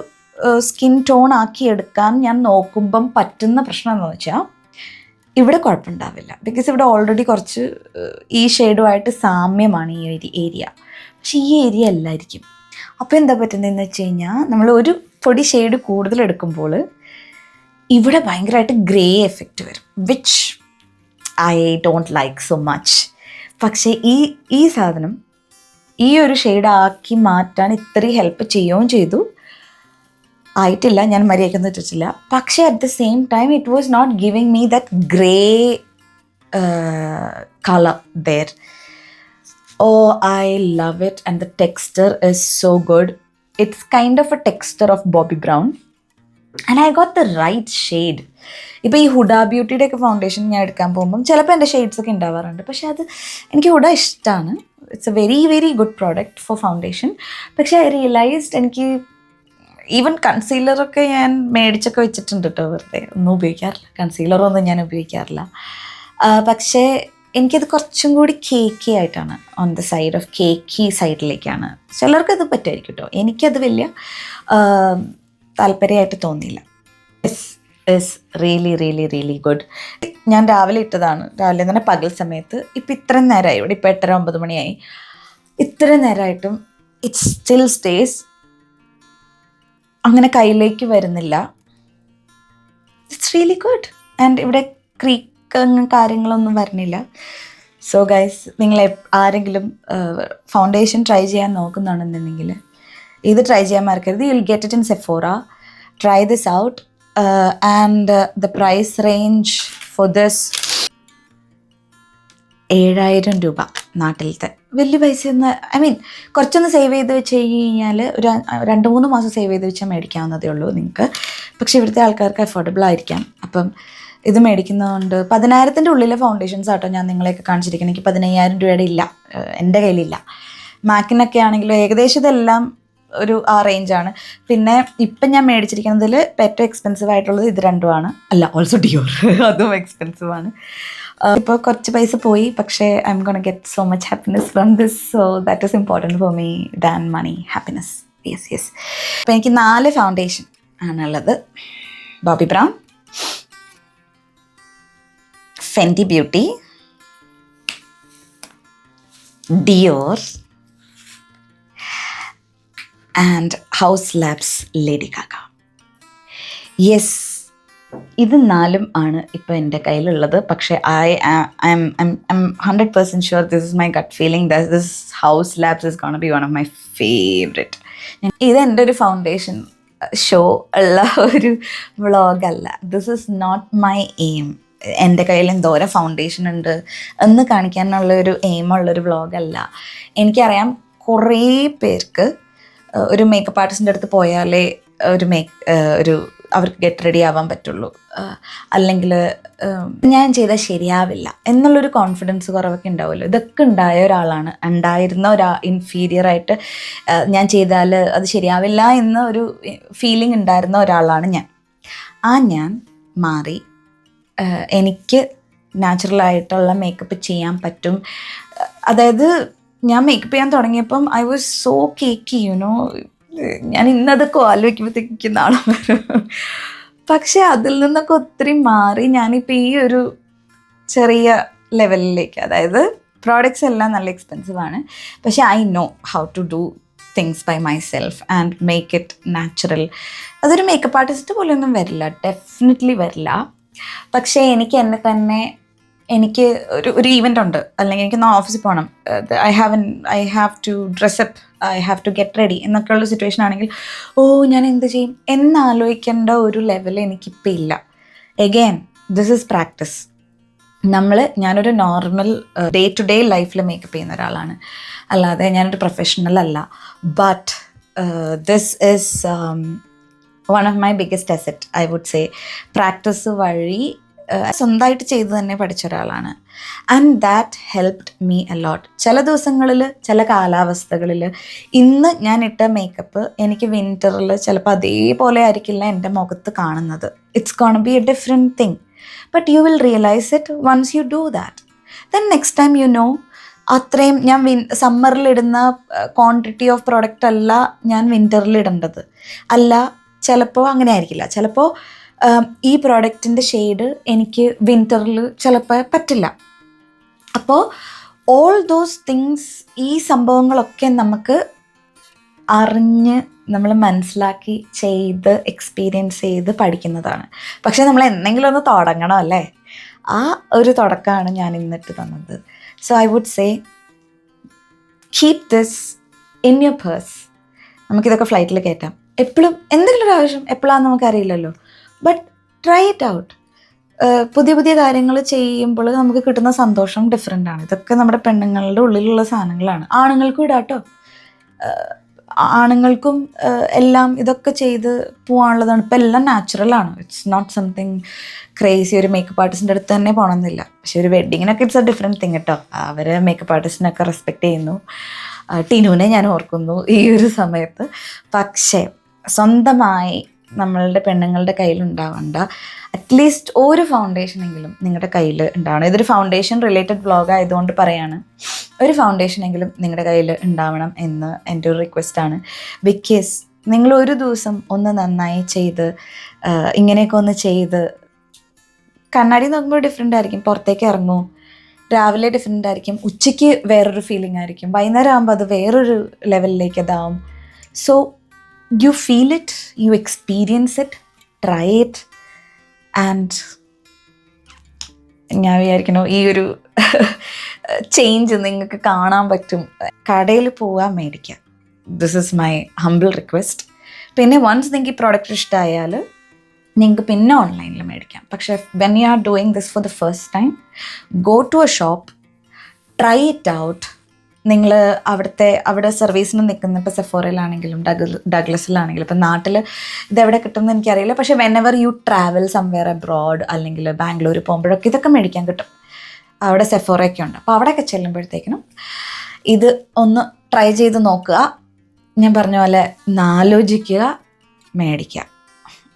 Speaker 1: സ്കിൻ ടോൺ ആക്കി എടുക്കാൻ ഞാൻ നോക്കുമ്പം പറ്റുന്ന പ്രശ്നം എന്ന് വെച്ചാൽ ഇവിടെ കുഴപ്പമുണ്ടാവില്ല. ബിക്കോസ് ഇവിടെ ഓൾറെഡി കുറച്ച് ഈ ഷെയ്ഡുമായിട്ട് സാമ്യമാണ് ഈ ഒരു ഏരിയ. പക്ഷെ ഈ ഏരിയ അല്ലായിരിക്കും. അപ്പോൾ എന്താ പറ്റുന്നതെന്ന് വെച്ച് കഴിഞ്ഞാൽ നമ്മൾ ഒരു പൊടി ഷെയ്ഡ് കൂടുതൽ എടുക്കുമ്പോൾ ഇവിടെ ഭയങ്കരമായിട്ട് ഗ്രേ എഫക്റ്റ് വരും, which I don't like so much. പക്ഷേ ഈ സാധനം ഈ ഒരു ഷെയ്ഡ് ആക്കി മാറ്റാൻ ഇത്രയും ഹെൽപ്പ് ചെയ്യുകയും ചെയ്തു. ആയിട്ടില്ല, ഞാൻ മര്യാദയ്ക്കൊന്നും ഇട്ടിട്ടില്ല. പക്ഷേ at the same time it was not giving me that grey colour there. Oh, I love it, and the texture is so good. It's kind of a texture of Bobbi Brown, and I got the right shade. ഇപ്പോൾ ഈ ഹുഡ ബ്യൂട്ടിയുടെ ഒക്കെ foundation ഞാൻ എടുക്കാൻ പോകുമ്പം ചിലപ്പോൾ എൻ്റെ shades ഒക്കെ ഉണ്ടാവാറുണ്ട്. പക്ഷേ അത് എനിക്ക് ഹുഡ ഇഷ്ടമാണ്. It's A very very good product four foundation. പക്ഷേ ഐ റിയലൈസ്ഡ് എനിക്ക് ഈവൻ കൺസീലറൊക്കെ ഞാൻ മേടിച്ചൊക്കെ വെച്ചിട്ടുണ്ട് കേട്ടോ, വെറുതെ ഒന്നും ഉപയോഗിക്കാറില്ല. കൺസീലറൊന്നും ഞാൻ ഉപയോഗിക്കാറില്ല. പക്ഷേ എനിക്കത് കുറച്ചും കൂടി കേക്കി ആയിട്ടാണ്, ഓൺ ദ സൈഡ് ഓഫ് കേക്കി സൈഡിലേക്കാണ്. ചിലർക്കത് പറ്റുമായിരിക്കും കേട്ടോ, എനിക്കത് വലിയ താല്പര്യമായിട്ട് തോന്നിയില്ല. Is really really really good. ഞാൻ രാവിലെ ഇട്ടതാണ്, രാവിലെ തന്നെ പകൽ സമയത്ത്. ഇപ്പം ഇത്രയും നേരമായി, ഇവിടെ ഇപ്പം 8:30-9 മണിയായി. ഇത്രയും നേരമായിട്ടും ഇറ്റ്സ് സ്റ്റിൽ സ്റ്റേസ്, അങ്ങനെ കയ്യിലേക്ക് വരുന്നില്ല. It's really good. ആൻഡ് ഇവിടെ കാര്യങ്ങളൊന്നും വരുന്നില്ല. സോ ഗൈസ്, നിങ്ങൾ ആരെങ്കിലും ഫൗണ്ടേഷൻ ട്രൈ ചെയ്യാൻ നോക്കുന്നുണ്ടെന്നുണ്ടെങ്കിൽ ഇത് ട്രൈ ചെയ്യാൻ മറക്കരുത്. You will get it in Sephora. Try this out. And the price range for this 7,000 രൂപ. നാട്ടിലത്തെ വലിയ പൈസയൊന്ന്, ഐ മീൻ കുറച്ചൊന്ന് സേവ് ചെയ്ത് വെച്ച് കഴിഞ്ഞാൽ ഒരു 2-3 മാസം സേവ് ചെയ്ത് വെച്ചാൽ മേടിക്കാവുന്നതേ ഉള്ളൂ നിങ്ങൾക്ക്. പക്ഷേ ഇവിടുത്തെ ആൾക്കാർക്ക് അഫോർഡബിൾ ആയിരിക്കാം. അപ്പം ഇത് മേടിക്കുന്നതുകൊണ്ട് 10,000-ൻ്റെ ഉള്ളിലെ ഫൗണ്ടേഷൻസ് ആട്ടോ ഞാൻ നിങ്ങളെയൊക്കെ കാണിച്ചിരിക്കുന്നത്. എനിക്ക് 15,000 രൂപയുടെ ഇല്ല, എൻ്റെ കയ്യിലില്ല. മാക്കിനൊക്കെ ആണെങ്കിലും ഏകദേശം ഇതെല്ലാം ഒരു ആ റേഞ്ചാണ്. പിന്നെ ഇപ്പം ഞാൻ മേടിച്ചിരിക്കുന്നതിൽ ഏറ്റവും എക്സ്പെൻസീവ് ആയിട്ടുള്ളത് ഇത് രണ്ടുമാണ്. അല്ല, ഓൾസോ ഡിയോർ, അതും എക്സ്പെൻസീവ് ആണ്. ഇപ്പോൾ കുറച്ച് പൈസ പോയി, പക്ഷേ I am gonna get so much happiness from this. So that is important for me than money. Happiness, yes. അപ്പോൾ എനിക്ക് 4 ഫൗണ്ടേഷൻ ആണുള്ളത്. Bobbi Brown, Fenty Beauty, Dior and House Labs Lady Gaga. Yes, ഇത് 4 ആണ് ഇപ്പോൾ എൻ്റെ കയ്യിലുള്ളത്. പക്ഷേ I'm 100% sure this is my gut feeling that this House Labs is gonna be one of my favorite. ഇത് എൻ്റെ ഒരു ഫൗണ്ടേഷൻ ഷോ ഉള്ള ഒരു വ്ളോഗല്ല. This is not my aim. എൻ്റെ കയ്യിൽ എന്തോരം ഫൗണ്ടേഷൻ ഉണ്ട് എന്ന് കാണിക്കാനുള്ളൊരു എയിമുള്ളൊരു വ്ളോഗല്ല. എനിക്കറിയാം കുറേ പേർക്ക് ഒരു മേക്കപ്പ് ആർട്ടിസ്റ്റിൻ്റെ അടുത്ത് പോയാലേ ഒരു അവർക്ക് ഗെറ്റ് റെഡി ആവാൻ പറ്റുള്ളൂ, അല്ലെങ്കിൽ ഞാൻ ചെയ്താൽ ശരിയാവില്ല എന്നുള്ളൊരു കോൺഫിഡൻസ് കുറവൊക്കെ ഉണ്ടാവുമല്ലോ. ഇതൊക്കെ ഉണ്ടായിരുന്ന ഇൻഫീരിയറായിട്ട് ഞാൻ ചെയ്താൽ അത് ശരിയാവില്ല എന്ന ഒരു ഫീലിംഗ് ഉണ്ടായിരുന്ന ഒരാളാണ് ഞാൻ. ഞാൻ മാറി എനിക്ക് നാച്ചുറലായിട്ടുള്ള മേക്കപ്പ് ചെയ്യാൻ പറ്റും. അതായത് ഞാൻ മേക്കപ്പ് ചെയ്യാൻ തുടങ്ങിയപ്പം ഐ വാസ് സോ കേക്കി, ഞാൻ ഇന്നതൊക്കെ ആലോചിക്കുമ്പോഴത്തേക്ക് നാളെ വരും. പക്ഷെ അതിൽ നിന്നൊക്കെ ഒത്തിരി മാറി ഞാനിപ്പോൾ ഈ ഒരു ചെറിയ ലെവലിലേക്ക്, അതായത് പ്രോഡക്റ്റ്സ് എല്ലാം നല്ല എക്സ്പെൻസീവാണ്, പക്ഷേ I know how to do things by myself and make it natural. അതൊരു മേക്കപ്പ് ആർട്ടിസ്റ്റ് പോലെയൊന്നും വരില്ല, ഡെഫിനറ്റ്ലി വരില്ല. പക്ഷേ എനിക്ക് ഒരു ഈവൻ്റ് ഉണ്ട്, അല്ലെങ്കിൽ എനിക്കൊന്ന് ഓഫീസിൽ പോകണം, I have to dress up, I have to get ready എന്നൊക്കെയുള്ള സിറ്റുവേഷൻ ആണെങ്കിൽ ഞാൻ എന്ത് ചെയ്യും എന്നാലോചിക്കേണ്ട ഒരു ലെവൽ എനിക്കിപ്പോൾ ഇല്ല. Again this is practice. ഞാനൊരു നോർമൽ ഡേ ടു ഡേ ലൈഫിൽ മേക്കപ്പ് ചെയ്യുന്ന ഒരാളാണ്, അല്ലാതെ ഞാനൊരു പ്രൊഫഷണൽ അല്ല. But this is one of my biggest asset, I would say. പ്രാക്ടീസ് വഴി സ്വന്തമായിട്ട് ചെയ്ത് തന്നെ പഠിച്ച ഒരാളാണ്. And that helped me a lot. ചില ദിവസങ്ങളിൽ, ചില കാലാവസ്ഥകളിൽ ഇന്ന് ഞാൻ ഇട്ട മേക്കപ്പ് എനിക്ക് വിൻ്ററിൽ ചിലപ്പോൾ അതേപോലെ ആയിരിക്കില്ല എൻ്റെ മുഖത്ത് കാണുന്നത്. It's gonna be a different thing, but you will realise it once you do that. Then next time you know അത്രയും ഞാൻ സമ്മറിലിടുന്ന ക്വാണ്ടിറ്റി ഓഫ് പ്രോഡക്റ്റ് അല്ല ഞാൻ വിൻ്ററിൽ ഇടേണ്ടത്. അല്ല, ചിലപ്പോൾ അങ്ങനെ ആയിരിക്കില്ല. ചിലപ്പോൾ ഈ പ്രോഡക്റ്റിൻ്റെ ഷെയ്ഡ് എനിക്ക് വിൻ്ററിൽ ചിലപ്പോൾ പറ്റില്ല. അപ്പോൾ ഓൾ ദോസ് തിങ്സ്, ഈ സംഭവങ്ങളൊക്കെ നമുക്ക് അറിഞ്ഞ് നമ്മൾ മനസ്സിലാക്കി ചെയ്ത് എക്സ്പീരിയൻസ് ചെയ്ത് പഠിക്കുന്നതാണ്. പക്ഷേ നമ്മൾ എന്തെങ്കിലും ഒന്ന് തുടങ്ങണം അല്ലേ? ആ ഒരു തുടക്കമാണ് ഞാൻ ഇന്നിട്ട് തന്നത്. So I would say keep this in your purse. നമുക്കിതൊക്കെ ഫ്ലൈറ്റിൽ കയറ്റാം. എപ്പോഴും എന്തെങ്കിലും ഒരു ആവശ്യം എപ്പോഴാണെന്ന് നമുക്കറിയില്ലല്ലോ. But try it out. പുതിയ പുതിയ കാര്യങ്ങൾ ചെയ്യുമ്പോൾ നമുക്ക് കിട്ടുന്ന സന്തോഷം ഡിഫറെൻ്റ് ആണ്. ഇതൊക്കെ നമ്മുടെ പെണ്ണുങ്ങളുടെ ഉള്ളിലുള്ള സാധനങ്ങളാണ്. ആണുങ്ങൾക്കും ഇടാട്ടോ. ആണുങ്ങൾക്കും എല്ലാം ഇതൊക്കെ ചെയ്ത് പോകാനുള്ളതാണ്. ഇപ്പം എല്ലാം നാച്ചുറലാണ്. It's not something crazy. ഒരു മേക്കപ്പ് ആർട്ടിസ്റ്റിൻ്റെ അടുത്ത് തന്നെ പോകണമെന്നില്ല. പക്ഷെ ഒരു വെഡ്ഡിങ്ങിനൊക്കെ ഇറ്റ്സ് എ ഡിഫറെൻറ്റ് തിങ് കേട്ടോ. അവർ മേക്കപ്പ് ആർട്ടിസ്റ്റിനൊക്കെ റെസ്പെക്റ്റ് ചെയ്യുന്നു. ടിനുവിനെ ഞാൻ ഓർക്കുന്നു ഈ ഒരു സമയത്ത്. പക്ഷേ സ്വന്തമായി നമ്മളുടെ പെണ്ണുങ്ങളുടെ കയ്യിലുണ്ടാവേണ്ട അറ്റ്ലീസ്റ്റ് ഒരു ഫൗണ്ടേഷനെങ്കിലും നിങ്ങളുടെ കയ്യിൽ ഉണ്ടാവണം. ഇതൊരു ഫൗണ്ടേഷൻ റിലേറ്റഡ് വ്ളോഗ് ആയതുകൊണ്ട് പറയാണ്, ഒരു ഫൗണ്ടേഷനെങ്കിലും നിങ്ങളുടെ കയ്യിൽ ഉണ്ടാവണം എന്ന് എൻ്റെ ഒരു റിക്വസ്റ്റാണ്. ബിക്കോസ് നിങ്ങൾ ഒരു ദിവസം ഒന്ന് നന്നായി ചെയ്ത് ഇങ്ങനെയൊക്കെ ഒന്ന് ചെയ്ത് കണ്ണാടി നോക്കുമ്പോൾ ഡിഫറെൻ്റ് ആയിരിക്കും. പുറത്തേക്ക് ഇറങ്ങൂ, രാവിലെ ഡിഫറെൻ്റ് ആയിരിക്കും, ഉച്ചയ്ക്ക് വേറൊരു ഫീലിംഗ് ആയിരിക്കും, വൈകുന്നേരം ആകുമ്പോൾ അത് വേറൊരു ലെവലിലേക്ക് അതാവും. So you feel it, you experience it, try it, and ഞാൻ വിചാരിക്കണോ ഈ ഒരു ചേഞ്ച് നിങ്ങൾക്ക് കാണാൻ പറ്റും. കടയിൽ പോകാൻ മേടിക്കാം. This is my humble request. പിന്നെ വൺസ് നിങ്ങൾക്ക് ഈ പ്രോഡക്റ്റ് ഇഷ്ടമായാൽ നിങ്ങൾക്ക് പിന്നെ ഓൺലൈനിൽ മേടിക്കാം. പക്ഷേ when you are doing this for the first time, go to a shop, try it out. നിങ്ങൾ അവിടെ സർവീസിന് നിൽക്കുന്ന, ഇപ്പോൾ സെഫോറയിലാണെങ്കിലും ഡഗ്ലസിലാണെങ്കിലും, ഇപ്പം നാട്ടിൽ ഇതെവിടെ കിട്ടുമെന്ന് എനിക്കറിയില്ല. പക്ഷേ whenever U travel somewhere abroad അല്ലെങ്കിൽ ബാംഗ്ലൂർ പോകുമ്പോഴൊക്കെ ഇതൊക്കെ മേടിക്കാൻ കിട്ടും. അവിടെ സെഫോറയൊക്കെ ഉണ്ട്. അപ്പോൾ അവിടെയൊക്കെ ചെല്ലുമ്പോഴത്തേക്കിനും ഇത് ഒന്ന് ട്രൈ ചെയ്ത് നോക്കുക. ഞാൻ പറഞ്ഞ പോലെ ആലോചിക്കുക, മേടിക്കുക.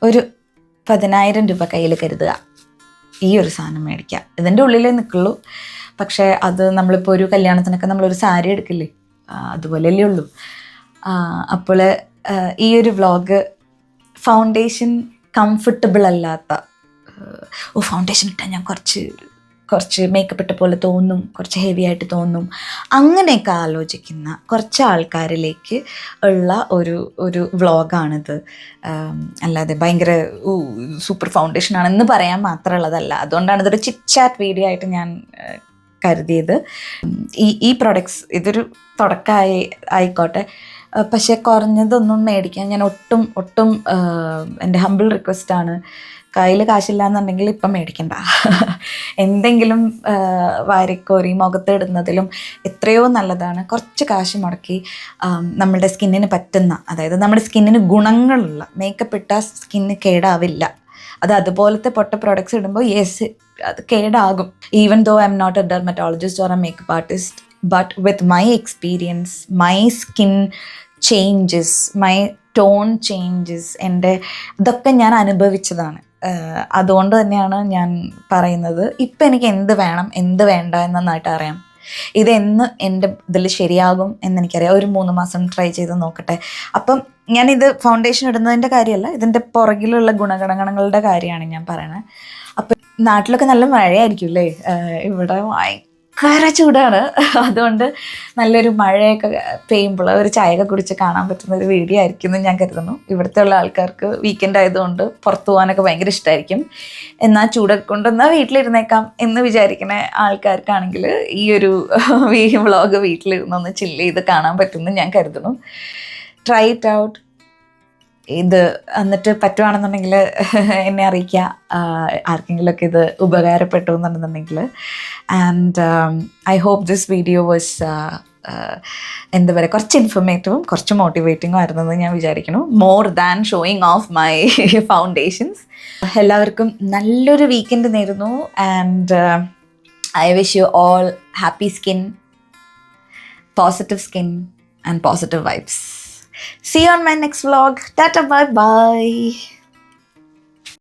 Speaker 1: ഒരു 10,000 രൂപ കയ്യിൽ കരുതുക, ഈ ഒരു സാധനം മേടിക്കുക. ഇതിൻ്റെ ഉള്ളിലേ നിൽക്കുള്ളൂ. പക്ഷേ അത് നമ്മളിപ്പോൾ ഒരു കല്യാണത്തിനൊക്കെ നമ്മളൊരു സാരി എടുക്കില്ലേ, അതുപോലെയല്ലേ ഉള്ളൂ. അപ്പോൾ ഈ ഒരു വ്ളോഗ് ഫൗണ്ടേഷൻ കംഫർട്ടബിൾ അല്ലാത്ത, ഫൗണ്ടേഷൻ ഇട്ടാൽ ഞാൻ കുറച്ച് മേക്കപ്പ് ഇട്ട പോലെ തോന്നും, കുറച്ച് ഹെവി ആയിട്ട് തോന്നും, അങ്ങനെയൊക്കെ ആലോചിക്കുന്ന കുറച്ച് ആൾക്കാരിലേക്ക് ഉള്ള ഒരു വ്ളോഗാണിത്. അല്ലാതെ ഭയങ്കര സൂപ്പർ ഫൗണ്ടേഷനാണെന്ന് പറയാൻ മാത്രമുള്ളതല്ല. അതുകൊണ്ടാണ് ഇതൊരു ചിറ്റ് ചാറ്റ് വീഡിയോ ആയിട്ട് ഞാൻ കരുതിയത്. ഈ പ്രൊഡക്ട്സ് ഇതൊരു തുടക്കമായി ആയിക്കോട്ടെ. പക്ഷേ കുറഞ്ഞതൊന്നും മേടിക്കാൻ ഞാൻ ഒട്ടും എൻ്റെ ഹംബിൾ റിക്വസ്റ്റാണ്. കയ്യിൽ കാശില്ല എന്നുണ്ടെങ്കിൽ ഇപ്പം മേടിക്കണ്ട. എന്തെങ്കിലും വാരിക്കോരി മുഖത്തിടുന്നതിലും എത്രയോ നല്ലതാണ് കുറച്ച് കാശ് മുടക്കി നമ്മളുടെ സ്കിന്നിന് പറ്റുന്ന, അതായത് നമ്മുടെ സ്കിന്നിന് ഗുണങ്ങളുള്ള മേക്കപ്പ് ഇട്ടാൽ സ്കിന്ന് കേടാവില്ല. അത് അതുപോലത്തെ പൊട്ട പ്രോഡക്ട്സ് ഇടുമ്പോൾ യെസ് അത് കേടാകും. Even though I am not a dermatologist or a makeup artist, but with my experience, my skin changes, my tone changes, ഇതൊക്കെ ഞാൻ അനുഭവിച്ചതാണ്. അതുകൊണ്ട് തന്നെയാണ് ഞാൻ പറയുന്നത്. ഇപ്പം എനിക്ക് എന്ത് വേണം എന്ത് വേണ്ട എന്ന് നന്നായിട്ട് അറിയാം. ഇതെന്ന് എൻ്റെ ഇതിൽ ശരിയാകും എന്നെനിക്കറിയാം. ഒരു 3 മാസം ട്രൈ ചെയ്ത് നോക്കട്ടെ. അപ്പം ഞാനിത് ഫൗണ്ടേഷൻ ഇടുന്നതിൻ്റെ കാര്യമല്ല, ഇതിൻ്റെ പുറകിലുള്ള ഗുണഗണങ്ങളുടെ കാര്യമാണ് ഞാൻ പറയണത്. അപ്പം നാട്ടിലൊക്കെ നല്ല മഴയായിരിക്കും അല്ലേ? ഇവിടെ ഭയങ്കര ചൂടാണ്. അതുകൊണ്ട് നല്ലൊരു മഴയൊക്കെ പെയ്യുമ്പോൾ ഒരു ചായയൊക്കെ കുടിച്ച് കാണാൻ പറ്റുന്ന ഒരു വീഡിയോ ആയിരിക്കും എന്ന് ഞാൻ കരുതുന്നു. ഇവിടുത്തെ ഉള്ള ആൾക്കാർക്ക് വീക്കെൻഡ് ആയതുകൊണ്ട് പുറത്തു പോകാനൊക്കെ ഭയങ്കര ഇഷ്ടമായിരിക്കും. എന്നാൽ ചൂടൊക്കെ കൊണ്ടുവന്നാൽ വീട്ടിലിരുന്നേക്കാം എന്ന് വിചാരിക്കുന്ന ആൾക്കാർക്കാണെങ്കിൽ ഈ ഒരു വ്ളോഗ് വീട്ടിലിരുന്നൊന്ന് ചില്ല് ചെയ്ത് കാണാൻ പറ്റുമെന്ന് ഞാൻ കരുതുന്നു. Try it out. ഇത് എന്നിട്ട് പറ്റുവാണെന്നുണ്ടെങ്കിൽ എന്നെ അറിയിക്കുക, ആർക്കെങ്കിലുമൊക്കെ ഇത് ഉപകാരപ്പെട്ടു എന്നുണ്ടെന്നുണ്ടെങ്കിൽ. And I hope this video was എന്താ പറയുക, കുറച്ച് ഇൻഫർമേറ്റീവും കുറച്ച് മോട്ടിവേറ്റിങ്ങും ആയിരുന്നെന്ന് ഞാൻ വിചാരിക്കുന്നു, more than showing off my foundations. എല്ലാവർക്കും നല്ലൊരു വീക്കെൻഡ് നേരുന്നു. And I wish you all happy skin, positive skin, and positive vibes. See you on my next vlog. Tata, bye bye.